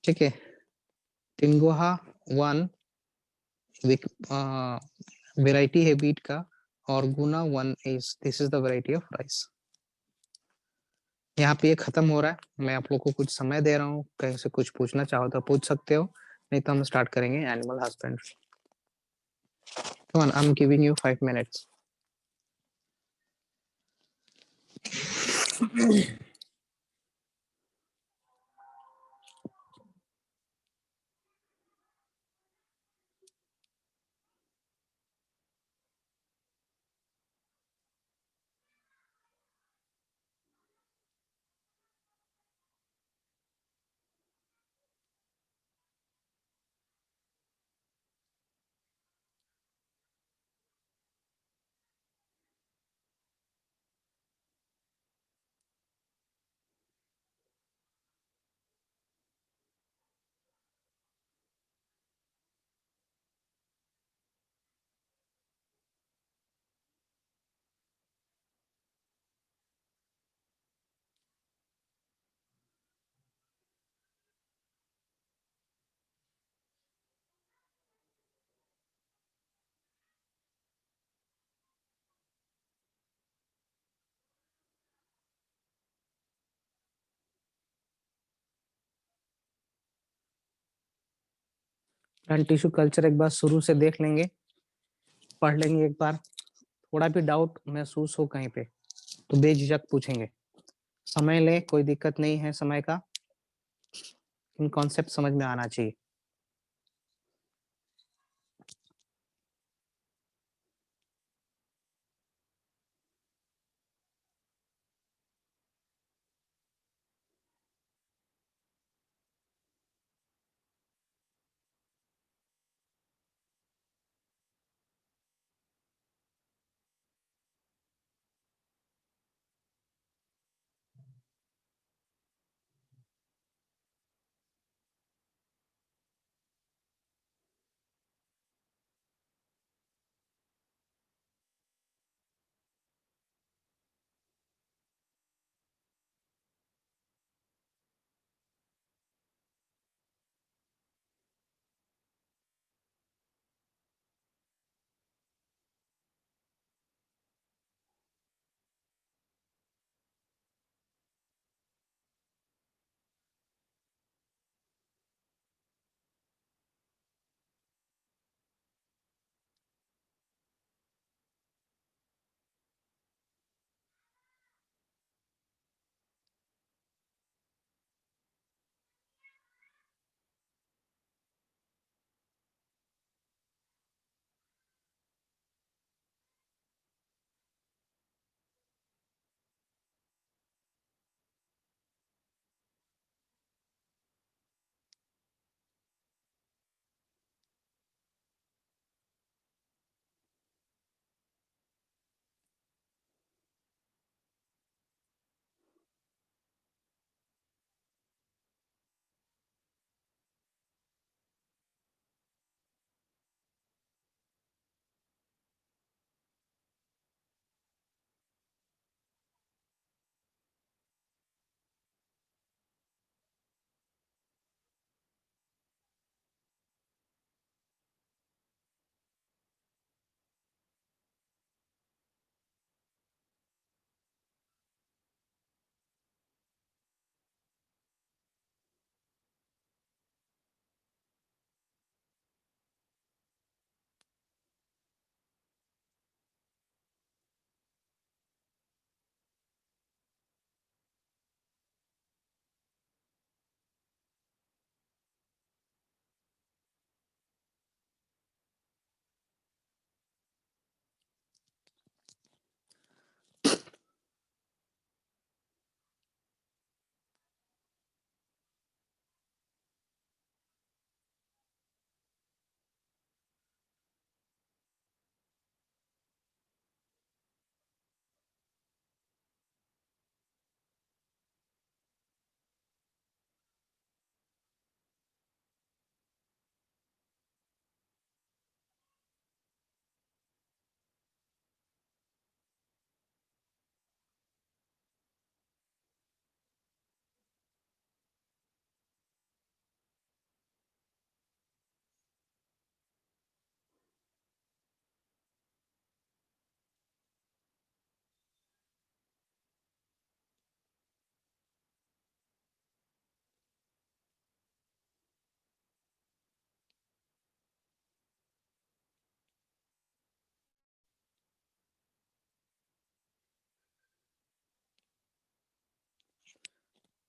S4: ठीक है, टिंगोहा वन वेराइटी है बीट का, और गुना one is, this is the variety of rice. यहाँ पे ये खत्म हो रहा है, मैं आप लोग को कुछ समय दे रहा हूँ, कहीं से कुछ पूछना चाहो तो पूछ सकते हो, नहीं तो हम स्टार्ट करेंगे animal husbandry. Come on, I'm giving you 5 minutes. Plant tissue culture एक बार शुरू से देख लेंगे, पढ़ लेंगे एक बार। थोड़ा भी डाउट महसूस हो कहीं पे तो बेझिझक पूछेंगे। समय ले, कोई दिक्कत नहीं है समय का, इन कॉन्सेप्ट समझ में आना चाहिए।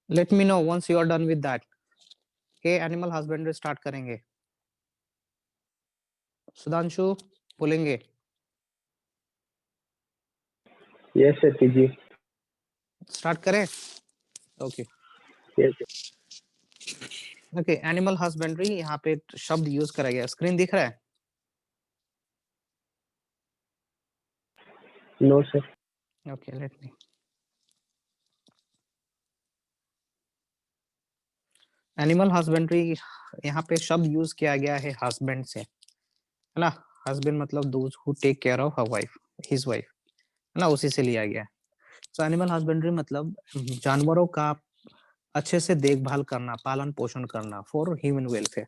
S4: Let me know once you are done with that. के एनिमल हस्बेंड्री स्टार्ट करेंगे। सुधांशु बोलेंगे।
S3: यस सर कीजिए।
S4: स्टार्ट करें? Okay
S3: yes
S4: okay. Animal husbandry, यहाँ पे शब्द यूज करा गया, स्क्रीन दिख रहा है?
S3: No sir.
S4: Okay let me. Animal husbandry, यहाँ पे शब्द यूज किया गया है हस्बैंड से, है ना। हस्बैंड मतलब those who take care of her wife, his wife, है ना, उसी से लिया गया है। सो एनिमल हस्बेंड्री मतलब जानवरों का अच्छे से देखभाल करना, पालन पोषण करना फॉर ह्यूमन वेलफेयर,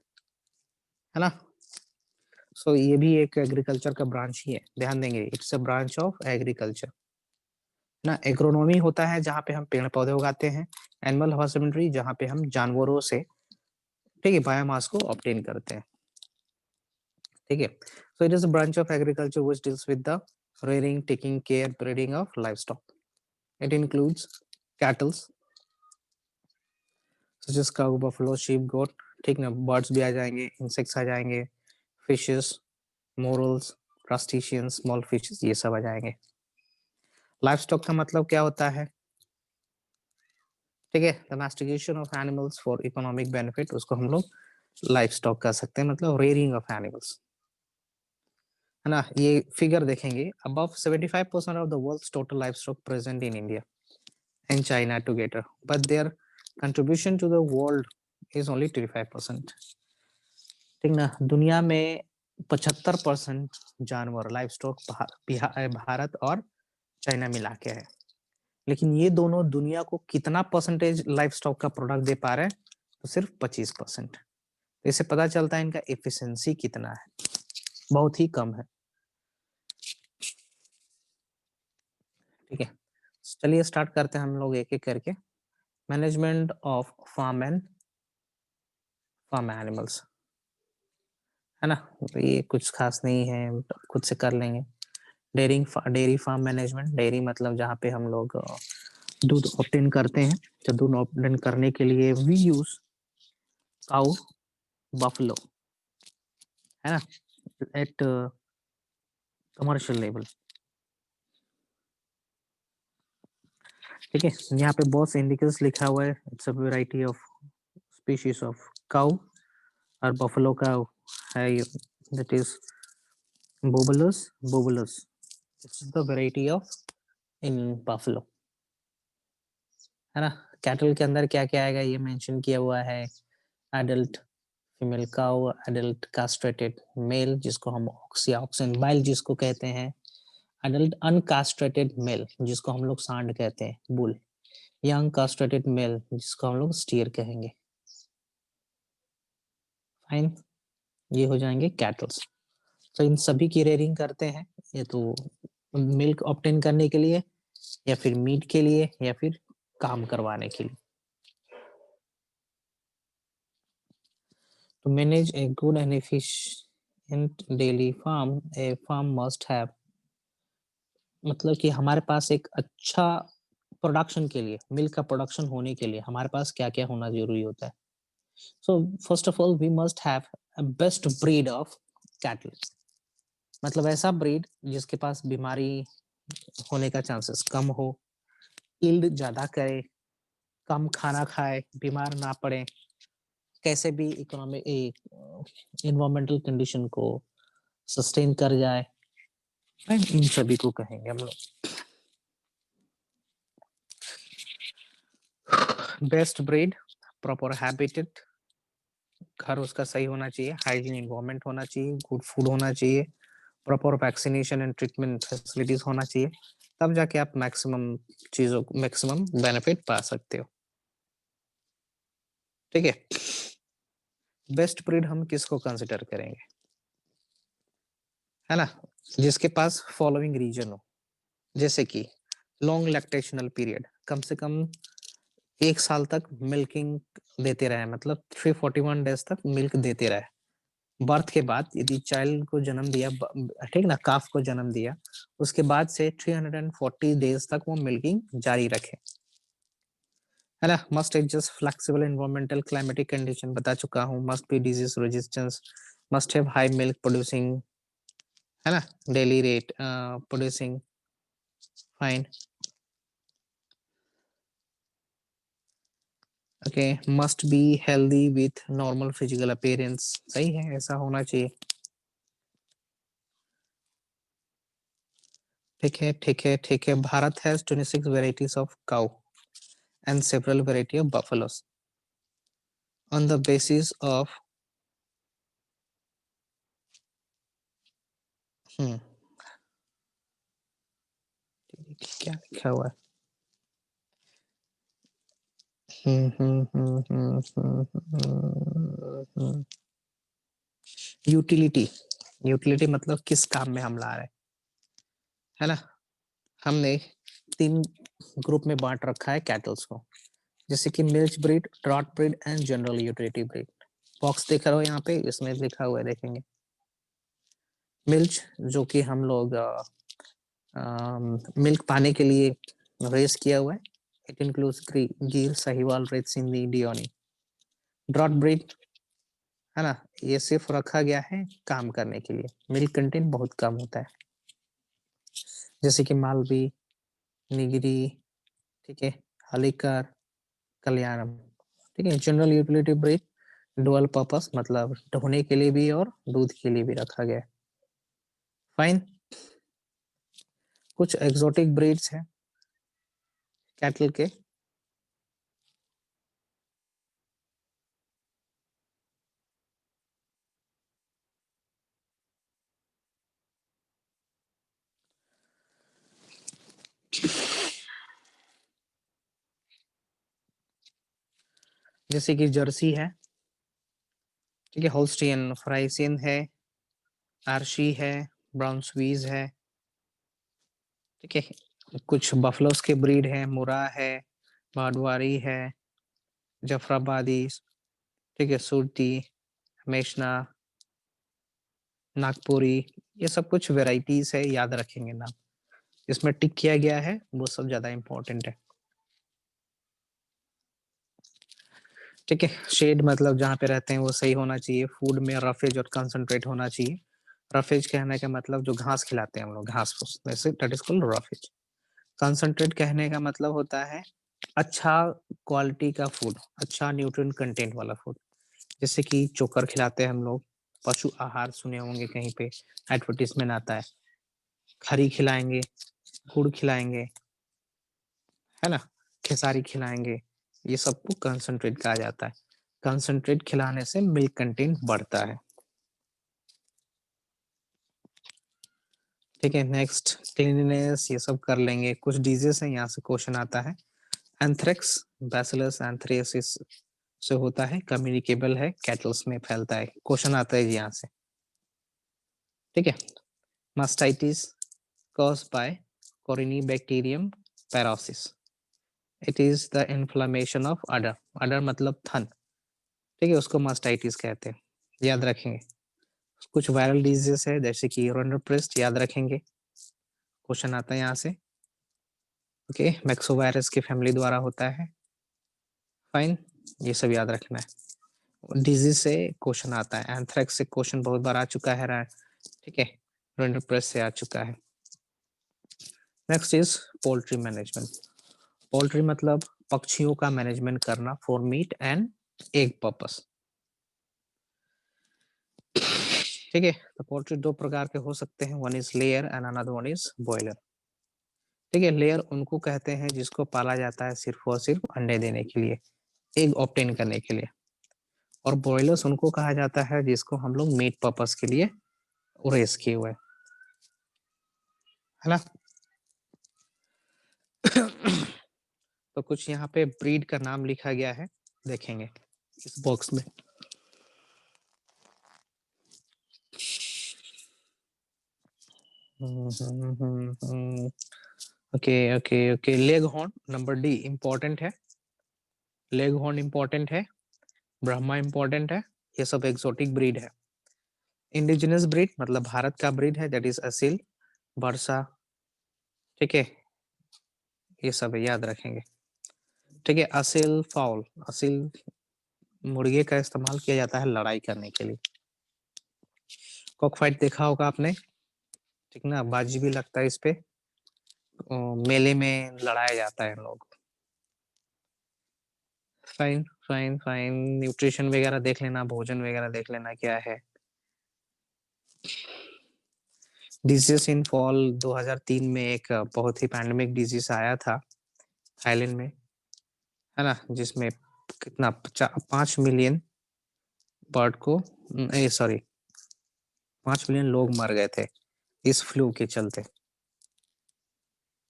S4: है ना। सो ये भी एक एग्रीकल्चर का ब्रांच ही है, ध्यान देंगे, it's a branch of agriculture ना। एग्रोनॉमी होता है जहाँ पे हम पेड़ पौधे उगाते हैं, एनिमल हस्बेंड्री जहाँ पे हम जानवरों से, ठीक है, बायोमास को ऑब्टेन करते हैं। ठीक है. So it is a branch of agriculture which deals with the rearing, taking care, breeding of livestock. It includes cattle such as cow, buffalo, sheep, goat. ठीक ना, birds भी आ जाएंगे, insects आ जाएंगे, fishes, morels, crustaceans, small fishes, ये सब आ जाएंगे. Livestock का मतलब क्या होता है? ठीक है, domestication of animals for economic benefit, उसको हम लोग livestock कह सकते हैं, मतलब rearing of animals, है ना. ये फिगर देखेंगे, above 75% of the world's total livestock present in India and China together, but their contribution to the world is only 35%. ठीक ना, दुनिया में 75% जानवर लाइवस्टॉक भारत और चाइना मिला के है, लेकिन ये दोनों दुनिया को कितना परसेंटेज लाइवस्टॉक का प्रोडक्ट दे पा रहे हैं? तो सिर्फ 25%. इससे पता चलता है इनका एफिशिएंसी कितना है, बहुत ही कम है. ठीक है, चलिए स्टार्ट करते हैं हम लोग एक एक करके. Management of farm and farm animals, है ना. तो ये कुछ खास नहीं है, खुद से कर लेंगे. डेयरी फार्म मैनेजमेंट, डेयरी मतलब जहाँ पे हम लोग दूध ऑब्टेन करते हैं. तो दूध ऑब्टेन करने के लिए वी यूज काउ, बफलो, है ना, एट कमर्शियल लेवल. ठीक है, यहाँ पे बहुत इंडिकेटर्स लिखा हुआ है. It's a variety of species of cow, और बफलो का है that is bubalus. It's the variety of in buffalo, है ना. कैटल के अंदर क्या क्या आएगा ये मेंशन किया हुआ है. Adult female cow, adult castrated male जिसको हम ऑक्सिन बाइल जिसको कहते हैं, एडल्ट अनकास्ट्रेटेड मेल जिसको हम लोग सांड कहते हैं, बुल. यंग कास्ट्रेटेड मेल जिसको हम लोग स्टीयर कहेंगे. फाइन, ये हो जाएंगे कैटल्स. तो इन सभी की रेयरिंग करते हैं, ये तो मिल्क ऑब्टेन करने के लिए, या फिर मीट के लिए, या फिर काम करवाने के लिए. To manage a good and efficient dairy farm, a farm must have, मतलब कि हमारे पास एक अच्छा प्रोडक्शन के लिए, मिल्क का प्रोडक्शन होने के लिए हमारे पास क्या क्या होना जरूरी होता है. So first of all we must have a best breed of cattle, मतलब ऐसा ब्रीड जिसके पास बीमारी होने का चांसेस कम हो, यील्ड ज्यादा करे, कम खाना खाए, बीमार ना पड़े, कैसे भी इकोनॉमिक एनवायरमेंटल कंडीशन को सस्टेन कर जाए. इन सभी को कहेंगे हम लोग बेस्ट ब्रीड. प्रॉपर हैबिटेट, घर उसका सही होना चाहिए, हाइजीन एनवायरनमेंट होना चाहिए, गुड फूड होना चाहिए, proper vaccination and treatment facilities होना चाहिए, तब जाके आप मैक्सिमम चीजों को मैक्सिमम बेनिफिट पा सकते हो. ठीक है, बेस्ट ब्रीड हम किसको कंसिडर करेंगे, है ना, जिसके पास फॉलोइंग रीजन हो, जैसे कि लॉन्ग लैक्टेशनल पीरियड, कम से कम 1 साल तक मिल्किंग देते रहे, मतलब 341 डेज तक मिल्क देते रहे. बर्थ के बाद यदि चाइल्ड को जन्म दिया, ठीक ना, काफ को जन्म दिया, उसके बाद से 340 डेज तक वो मिल्किंग जारी रखे, है ना. Must adjust flexible environmental climatic condition, बता चुका हूँ. Must be disease resistance, must have high milk producing, है ना, daily rate producing. Fine. Okay, must be healthy with normal physical appearance, सही है, ऐसा होना चाहिए. ठीक है ठीक है ठीक है. Bharat has 26 varieties of cow and several variety of buffaloes on the basis of क्या लिखा हुआ है, यूटिलिटी. यूटिलिटी मतलब किस काम में हम ला रहे हैं, है ना. हमने 3 ग्रुप में बांट रखा है कैटल्स को, जैसे कि milch breed, draught breed and general utility breed. Box देख रहे हो यहाँ पे, इसमें लिखा हुआ है, देखेंगे. मिल्च जो कि हम लोग मिल्क पाने के लिए रेस किया हुआ है। It includes Gir, Sahiwal, red Sindhi, Deoni. Draught breed है ना, ये सिर्फ रखा गया है काम करने के लिए, मिल्क कंटेंट बहुत कम होता है, जैसे कि मालवी, निगरी, ठीक है, हलिकर, कल्याणम, ठीक है। General utility breed, dual purpose मतलब ढोने के लिए भी और दूध के लिए भी रखा गया है। फाइन। कुछ एक्सोटिक ब्रीड्स हैं कैटल के, जैसे कि जर्सी है, ठीक है, होल्स्टियन फ्राइसियन है, आर्शी है, ब्राउन स्वीज है, ठीक है। कुछ बफलोस के ब्रीड है, मुरा है, मारवाड़ी है, जफराबादी, ठीक है, सुरती, मेषना, नागपुरी, ये सब कुछ वेराइटीज है, याद रखेंगे नाम। इसमें टिक किया गया है वो सब ज्यादा इंपॉर्टेंट है, ठीक है। शेड मतलब जहाँ पे रहते हैं वो सही होना चाहिए। फूड में रफेज और कंसंट्रेट होना चाहिए। रफेज कहने का मतलब जो घास खिलाते हैं हम लोग, घास फूस, वैसे that is called roughage. Concentrate कहने का मतलब होता है अच्छा क्वालिटी का फूड, अच्छा न्यूट्रिएंट कंटेंट वाला फूड, जैसे कि चोकर खिलाते हैं हम लोग, पशु आहार सुने होंगे कहीं पे, एडवर्टीजमेंट आता है, खरी खिलाएंगे, गुड़ खिलाएंगे, है ना, खेसारी खिलाएंगे, ये सबको कंसंट्रेट कहा जाता है। कंसंट्रेट खिलाने से मिल्क कंटेंट बढ़ता है, ठीक है। नेक्स्ट क्लीनलीनेस, ये सब कर लेंगे। कुछ डिजीज है, यहाँ से क्वेश्चन आता है। एंथ्रेक्स, बैसिलस एंथ्रियोसिस से होता है, कम्युनिकेबल है, कैटल्स में फैलता है, क्वेश्चन आता है यहाँ से, ठीक है। Mastitis caused by Corynebacterium parrhosis. It is the inflammation of udder. Udder मतलब थन, ठीक है, उसको मास्टाइटिस कहते हैं, याद रखेंगे। कुछ वायरल डिजीज है जैसे कि रोनेप्रेस्ट, याद रखेंगे, क्वेश्चन आता है यहाँ से, ओके। मैक्सोवायरस की फैमिली द्वारा होता है, फाइन, ये सब याद रखना है। डिजीज से क्वेश्चन आता है, एंथ्रेक्स से क्वेश्चन बहुत बार आ चुका है, ठीक है, रोनेप्रेस्ट से आ चुका है। Next is poultry management. Poultry मतलब पक्षियों का मैनेजमेंट करना for meet and egg purpose, ठीक है। तो पोल्ट्री दो प्रकार के हो सकते हैं, one is layer and another one is boiler, ठीक है। लेयर उनको कहते हैं जिसको पाला जाता है सिर्फ और सिर्फ अंडे देने के लिए, एग ऑब्टेन करने के लिए, और बॉयलर्स उनको कहा जाता है जिसको हम लोग मीट पर्पस के लिए रेस किए हुए, है ना। तो कुछ यहाँ पे ब्रीड का नाम लिखा गया है, देखेंगे इस बॉक्स में। Okay okay okay, leg horn number D important है, लेग हॉर्न इंपॉर्टेंट है, ब्रह्मा इंपॉर्टेंट है, ये सब एक्सोटिक ब्रीड है। इंडिजिनस ब्रीड मतलब भारत का ब्रीड है, दैट इज असील, वर्षा, ठीक है, ये सब याद रखेंगे, ठीक है। असील फाउल, असील मुर्गे का इस्तेमाल किया जाता है लड़ाई करने के लिए। कॉक फाइट देखा होगा आपने, ठीक ना, बाजी भी लगता है इस पे, मेले में लड़ाया जाता है लोग। फाइन फाइन फाइन, न्यूट्रिशन वगैरह देख लेना, भोजन वगैरह देख लेना क्या है। डिजीज इन फॉल 2003 में एक बहुत ही पैंडेमिक डिजीज आया था थाईलैंड में, है ना, जिसमें कितना 5 मिलियन बर्ड को, सॉरी 5 मिलियन लोग मर गए थे इस फ्लू के चलते,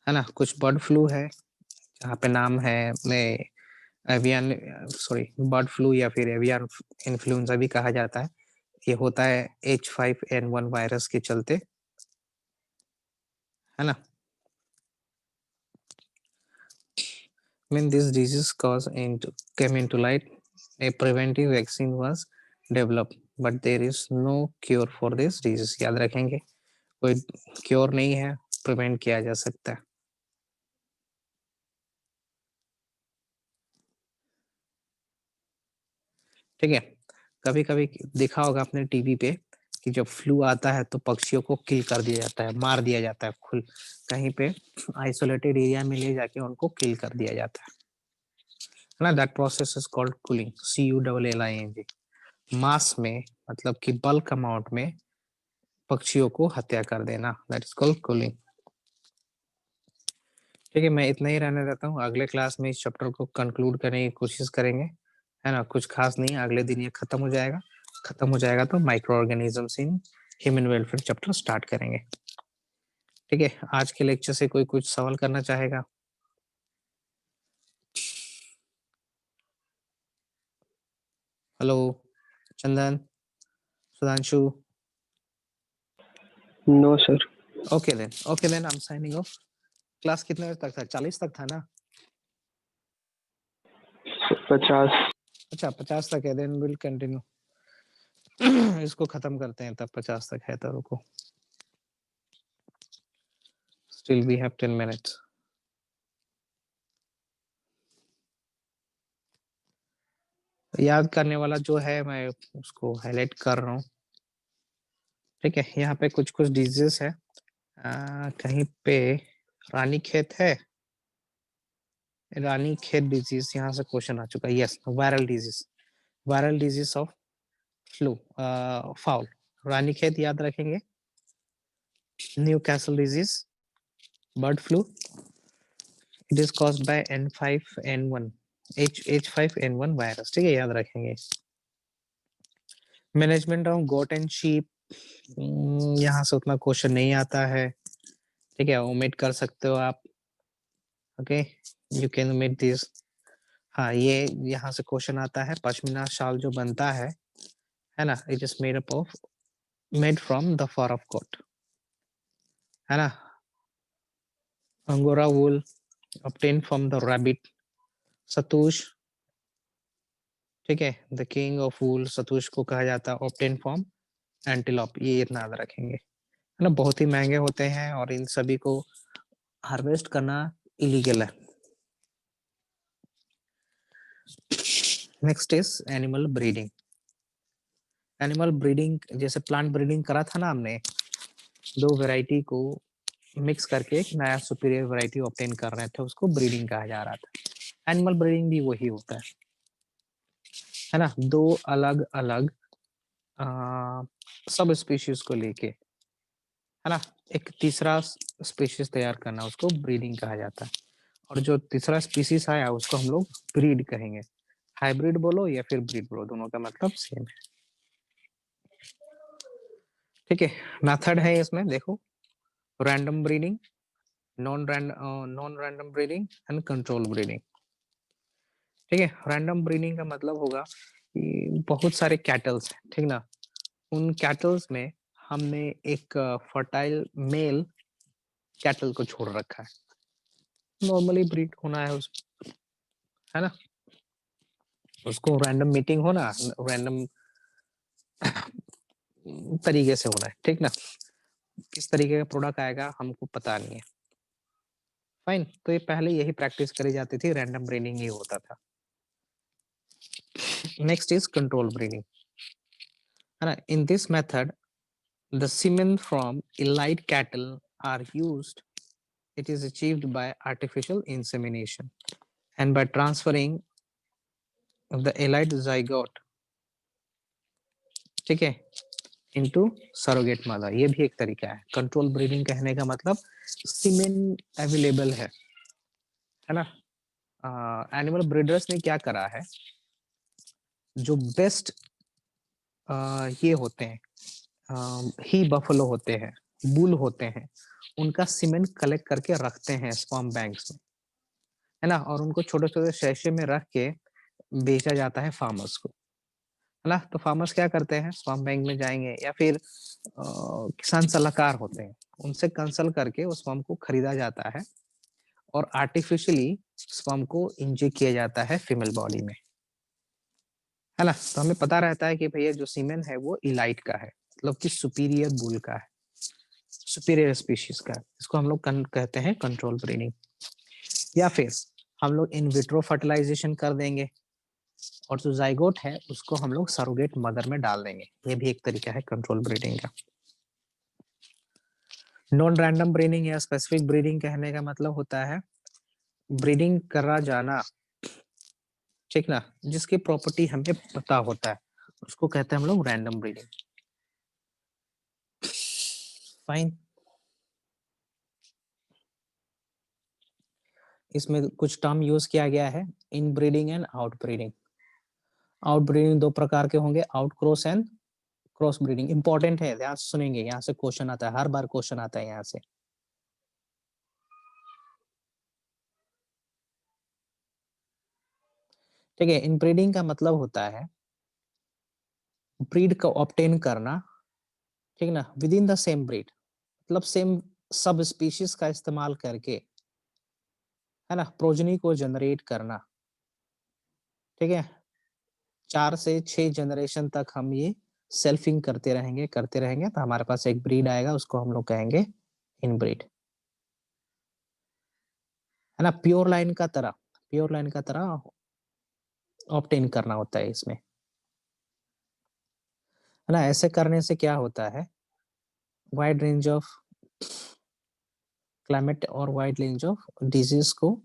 S4: है ना। कुछ बर्ड फ्लू है जहाँ पे नाम है एवियन, सॉरी बर्ड फ्लू या फिर एवियन इन्फ्लुएंजा भी कहा जाता है, ये होता है H5N1 वायरस के चलते, है ना। When this disease came into light, a preventive vaccine was developed. But there is no cure for this disease. याद रखेंगे, कोई क्योर नहीं है, प्रिवेंट किया जा सकता है। ठीक है, कभी कभी देखा होगा आपने टीवी पे कि जब फ्लू आता है तो पक्षियों को किल कर दिया जाता है, मार दिया जाता है, खुल कहीं पे आइसोलेटेड एरिया में ले जाके उनको किल कर दिया जाता है ना। That process is called cooling, CULLING। मास में मतलब कि बल्क अमाउंट में पक्षियों को हत्या कर देना, दैट इज कॉल्ड कूलिंग। ठीक है, मैं इतना ही रहने देता हूँ। अगले क्लास में इस चैप्टर को कंक्लूड करने की कोशिश करेंगे, है ना। कुछ खास नहीं, अगले दिन ये खत्म हो जाएगा। खत्म हो जाएगा तो micro organisms in human welfare chapter start करेंगे। ठीक है, आज के लेक्चर से कोई कुछ सवाल करना चाहेगा? Hello Chandan, Sudhanshu?
S3: No sir.
S4: Okay then I am signing off. Class कितने बजे तक था? 40 तक था ना?
S3: 50।
S4: अच्छा 50 तक है, देन विल कंटिन्यू। इसको खत्म करते हैं, तब 50 तक है तो रुको। Still we have 10 minutes. याद करने वाला जो है मैं उसको हाईलाइट कर रहा हूँ। ठीक है, यहाँ पे कुछ कुछ डिजीज है। कहीं पे रानीखेत है, रानीखेत डिजीज, यहाँ से क्वेश्चन आ चुका है। Yes, viral disease of flu fowl. Ranikhet याद रखेंगे। Newcastle disease, bird flu, it is caused by H5N1 H5N1 virus. ठीक है, याद रखेंगे। Management of goat and sheep, यहाँ से उतना क्वेश्चन नहीं आता है। ठीक है, ओमिट कर सकते हो आप। Okay, you can omit this. हाँ, ये यहाँ से क्वेश्चन आता है। पश्मीना शाल जो बनता है ना, it is made from the fur of goat, है ना। Angora wool obtained from the rabbit, shahtoosh. ठीक है, the king of wool, shahtoosh को कहा जाता है। obtained from एंटीलोप, ये इतना याद रखेंगे, है ना। बहुत ही महंगे होते हैं और इन सभी को हार्वेस्ट करना इलीगल है। Next is animal breeding. Animal breeding जैसे प्लांट ब्रीडिंग करा था ना हमने, दो वैरायटी को मिक्स करके एक नया सुपीरियर वैरायटी ऑब्टेन कर रहे थे, उसको ब्रीडिंग कहा जा रहा था। एनिमल ब्रीडिंग भी वही होता है ना। दो अलग अलग सब स्पीशीज को लेके, है ना, एक तीसरा स्पीशीज तैयार करना, उसको ब्रीडिंग कहा जाता है। और जो तीसरा स्पीशीज आया उसको हम लोग ब्रीड कहेंगे। हाइब्रिड बोलो या फिर ब्रीड बोलो, दोनों का मतलब सेम है। ठीक है, मेथड है इसमें देखो, random breeding, non random breeding and control breeding. ठीक है, रैंडम ब्रीडिंग का मतलब होगा कि बहुत सारे कैटल्स हैं, ठीक ना। उन कैटल्स में हमने एक फर्टाइल मेल कैटल को छोड़ रखा है, नॉर्मली ब्रीड होना है उस, है ना। उसको रैंडम मीटिंग होना, रैंडम तरीके से होना है, ठीक ना। किस तरीके का प्रोडक्ट आएगा हमको पता नहीं है। फाइन, तो ये पहले यही प्रैक्टिस करी जाती थी, रैंडम ब्रीडिंग ही होता था। नेक्स्ट इज कंट्रोल ब्रीडिंग, है ना। In this method the semen from elite cattle are used. It is achieved by artificial insemination and by transferring the elite zygote, ठीक है, into surrogate mother। ये भी एक तरीका है। कंट्रोल ब्रीडिंग कहने का मतलब सीमेन अवेलेबल है ना। एनिमल ब्रीडर्स ने क्या करा है, जो बेस्ट ये होते हैं, ही बफलो होते हैं, बुल होते हैं, उनका सीमेन कलेक्ट करके रखते हैं स्पर्म बैंक्स में, है ना। और उनको छोटे छोटे शैशे में रख के बेचा जाता है फार्मर्स को, है ना। तो फार्मर्स क्या करते हैं, स्पर्म बैंक में जाएंगे या फिर किसान सलाहकार होते हैं, उनसे कंसल्ट करके उस स्पर्म को खरीदा जाता है और आर्टिफिशियली स्पर्म को इंजेक्ट किया जाता है फीमेल बॉडी में, है ना। तो हमें पता रहता है कि भैया जो सीमेन है वो इलाइट का है, मतलब कि सुपीरियर बुल का है, सुपीरियर स्पीशीज का है। इसको हम लोग कहते हैं कंट्रोल ब्रीडिंग। या फिर हम लोग इन विट्रो फर्टिलाइजेशन कर देंगे और जो जाइगोट है उसको हम लोग सरोगेट मदर में डाल देंगे, ये भी एक तरीका है कंट्रोल ब्रीडिंग का। नॉन रैंडम ब्रीडिंग या स्पेसिफिक ब्रीडिंग कहने का मतलब होता है ब्रीडिंग करा जाना, ठीक ना, जिसकी प्रॉपर्टी हमें पता होता है, उसको कहते हैं हम लोग रैंडम ब्रीडिंग। फाइन। इसमें कुछ टर्म यूज किया गया है, इन breeding and out breeding. Out breeding दो प्रकार के होंगे, out cross and cross breeding. Important है, ध्यान से सुनेंगे, यहाँ से क्वेश्चन आता है, हर बार क्वेश्चन आता है यहाँ से। ठीक है, इन ब्रीडिंग का मतलब होता है ब्रीड का ऑब्टेन करना, ठीक ना, with in the same breed, मतलब सेम सब स्पीशीज का इस्तेमाल करके, है ना, प्रोजनी को जनरेट करना। ठीक है, 4 से 6 जनरेशन तक हम ये सेल्फिंग करते रहेंगे तो हमारे पास एक ब्रीड आएगा, उसको हम लोग कहेंगे इनब्रीड, है ना। प्योर लाइन का तरह ऑब्टेन करना होता है इसमें, है ना। ऐसे करने से क्या होता है, वाइड रेंज ऑफ क्लाइमेट और वाइड रेंज ऑफ डिजीज को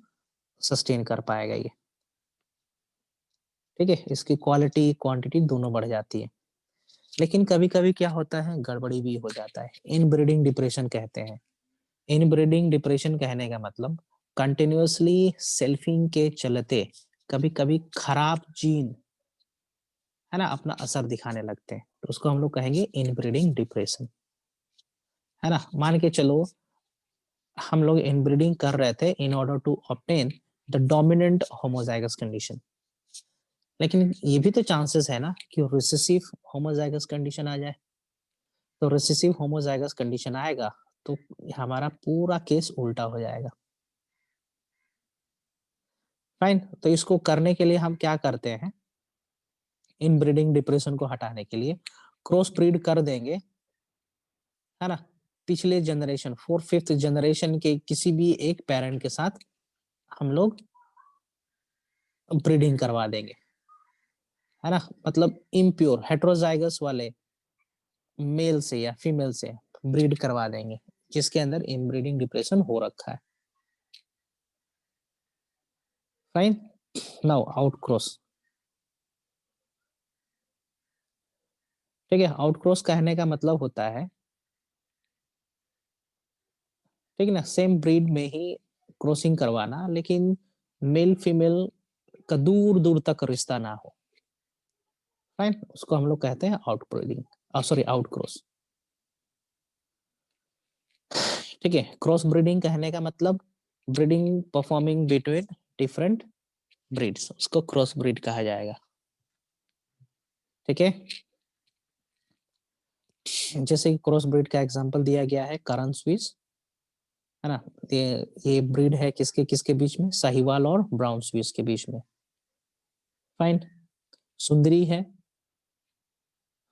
S4: सस्टेन कर पाएगा ये। ठीक है, इसकी क्वालिटी क्वांटिटी दोनों बढ़ जाती है। लेकिन कभी कभी क्या होता है, गड़बड़ी भी हो जाता है, इनब्रीडिंग डिप्रेशन कहते हैं। इनब्रीडिंग डिप्रेशन कहने का मतलब कंटिन्यूअसली सेल्फिंग के चलते कभी कभी खराब जीन, है ना, अपना असर दिखाने लगते हैं, तो उसको हम लोग कहेंगे इनब्रीडिंग डिप्रेशन, है ना। मान के चलो हम लोग इनब्रीडिंग कर रहे थे in order to obtain the dominant homozygous condition, लेकिन ये भी तो चांसेस है ना कि रिसेसिव होमोजाइगस कंडीशन आ जाए। तो रिसेसिव होमोजाइगस कंडीशन आएगा तो हमारा पूरा केस उल्टा हो जाएगा। फाइन, तो इसको करने के लिए हम क्या करते हैं, इन ब्रीडिंग डिप्रेशन को हटाने के लिए क्रॉस ब्रीड कर देंगे, है ना, पिछले जनरेशन 4th-5th जनरेशन के किसी भी एक पेरेंट के साथ हम लोग ब्रीडिंग करवा देंगे, है ना। मतलब इम्प्योर हेट्रोजाइगस वाले मेल से या फीमेल से ब्रीड करवा देंगे जिसके अंदर इनब्रीडिंग डिप्रेशन हो रखा है। Fine, now out cross. ठीक है, आउट क्रॉस कहने का मतलब होता है, ठीक है ना, सेम ब्रीड में ही क्रॉसिंग करवाना, लेकिन मेल फीमेल का दूर दूर तक रिश्ता ना हो। फाइन, उसको हम लोग कहते हैं out breeding, sorry out cross. ठीक है, क्रॉस ब्रीडिंग कहने का मतलब breeding performing between different breeds, उसको क्रॉस ब्रीड कहा जाएगा। ठीक है, जैसे क्रॉस ब्रीड का एग्जांपल दिया गया है करन स्विस, है ना। ये ब्रीड है किसके किसके बीच में, साहिवाल और ब्राउन स्विस के बीच में। फाइन, सुंदरी है,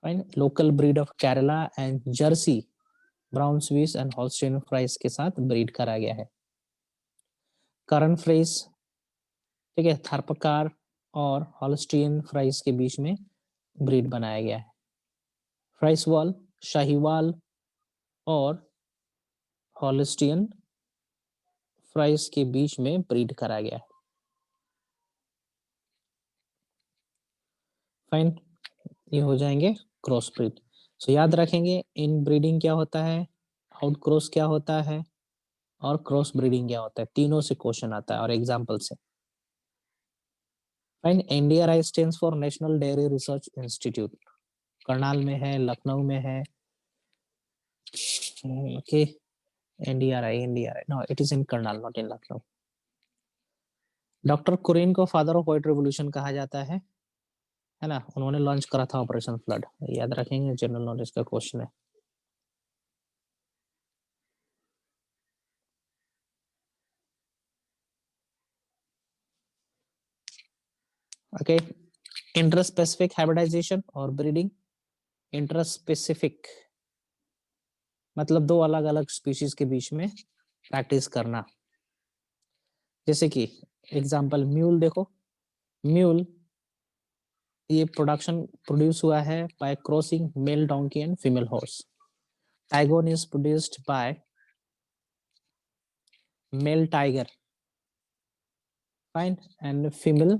S4: fine, local breed of Kerala and Jersey brown Swiss and Holstein fries के साथ ब्रीड करा गया है। करन फ्राइज, ठीक है, थारपकार और हॉल्स्टीन फ्राइज के बीच में ब्रीड बनाया गया है। फ्राइसवाल, शाहीवाल और हॉल्स्टीन फ्राइज के बीच में ब्रीड करा गया है। फाइन, ये हो जाएंगे क्रॉस ब्रीड। सो याद रखेंगे इन ब्रीडिंग क्या होता है, आउट क्रॉस क्या होता है और क्रॉस ब्रीडिंग क्या होता है, तीनों से क्वेश्चन आता है और एग्जांपल से। Fine, NDRI stands for National Dairy Research Institute, Karnal में है, लखनऊ में है। Okay, NDRI no it is in Karnal, not in Lucknow. Doctor Kurien को फादर ऑफ व्हाइट रेवोल्यूशन कहा जाता है ना, उन्होंने लॉन्च करा था ऑपरेशन फ्लड, याद रखेंगे, जनरल नॉलेज का क्वेश्चन है। ओके, इंटरस्पेसिफिक हाइब्रिडाइजेशन और ब्रीडिंग। इंटरस्पेसिफिक मतलब दो अलग अलग स्पीशीज के बीच में प्रैक्टिस करना। जैसे कि एग्जांपल म्यूल देखो, म्यूल ये प्रोड्यूस हुआ है by crossing male donkey and female horse. Tigon is produced by male tiger, fine, and female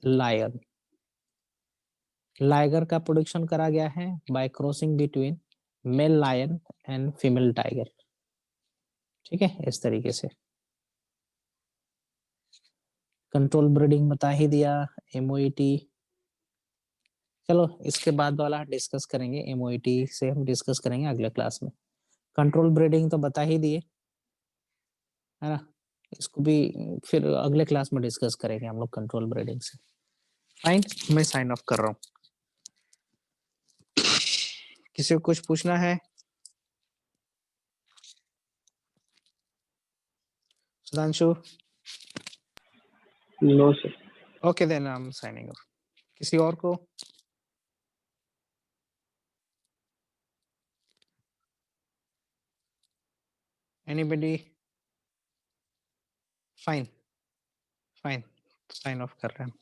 S4: lion. Liger का प्रोडक्शन करा गया है by crossing between male lion and female tiger. ठीक है, इस तरीके से। कंट्रोल ब्रीडिंग बता ही दिया, एमओईटी। चलो इसके बाद वाला डिस्कस करेंगे, एमओईटी से हम डिस्कस करेंगे अगले क्लास में। कंट्रोल ब्रीडिंग तो बता ही दिए, है ना, इसको भी फिर अगले क्लास में डिस्कस करेंगे हम लोग कंट्रोल ब्रीडिंग से। फाइन, मैं साइन ऑफ कर रहा हूँ। किसी को कुछ पूछना है? Sudhanshu?
S3: No sir.
S4: Okay then I am signing off. किसी और को? Anybody? Fine, fine, sign off कर रहे हैं।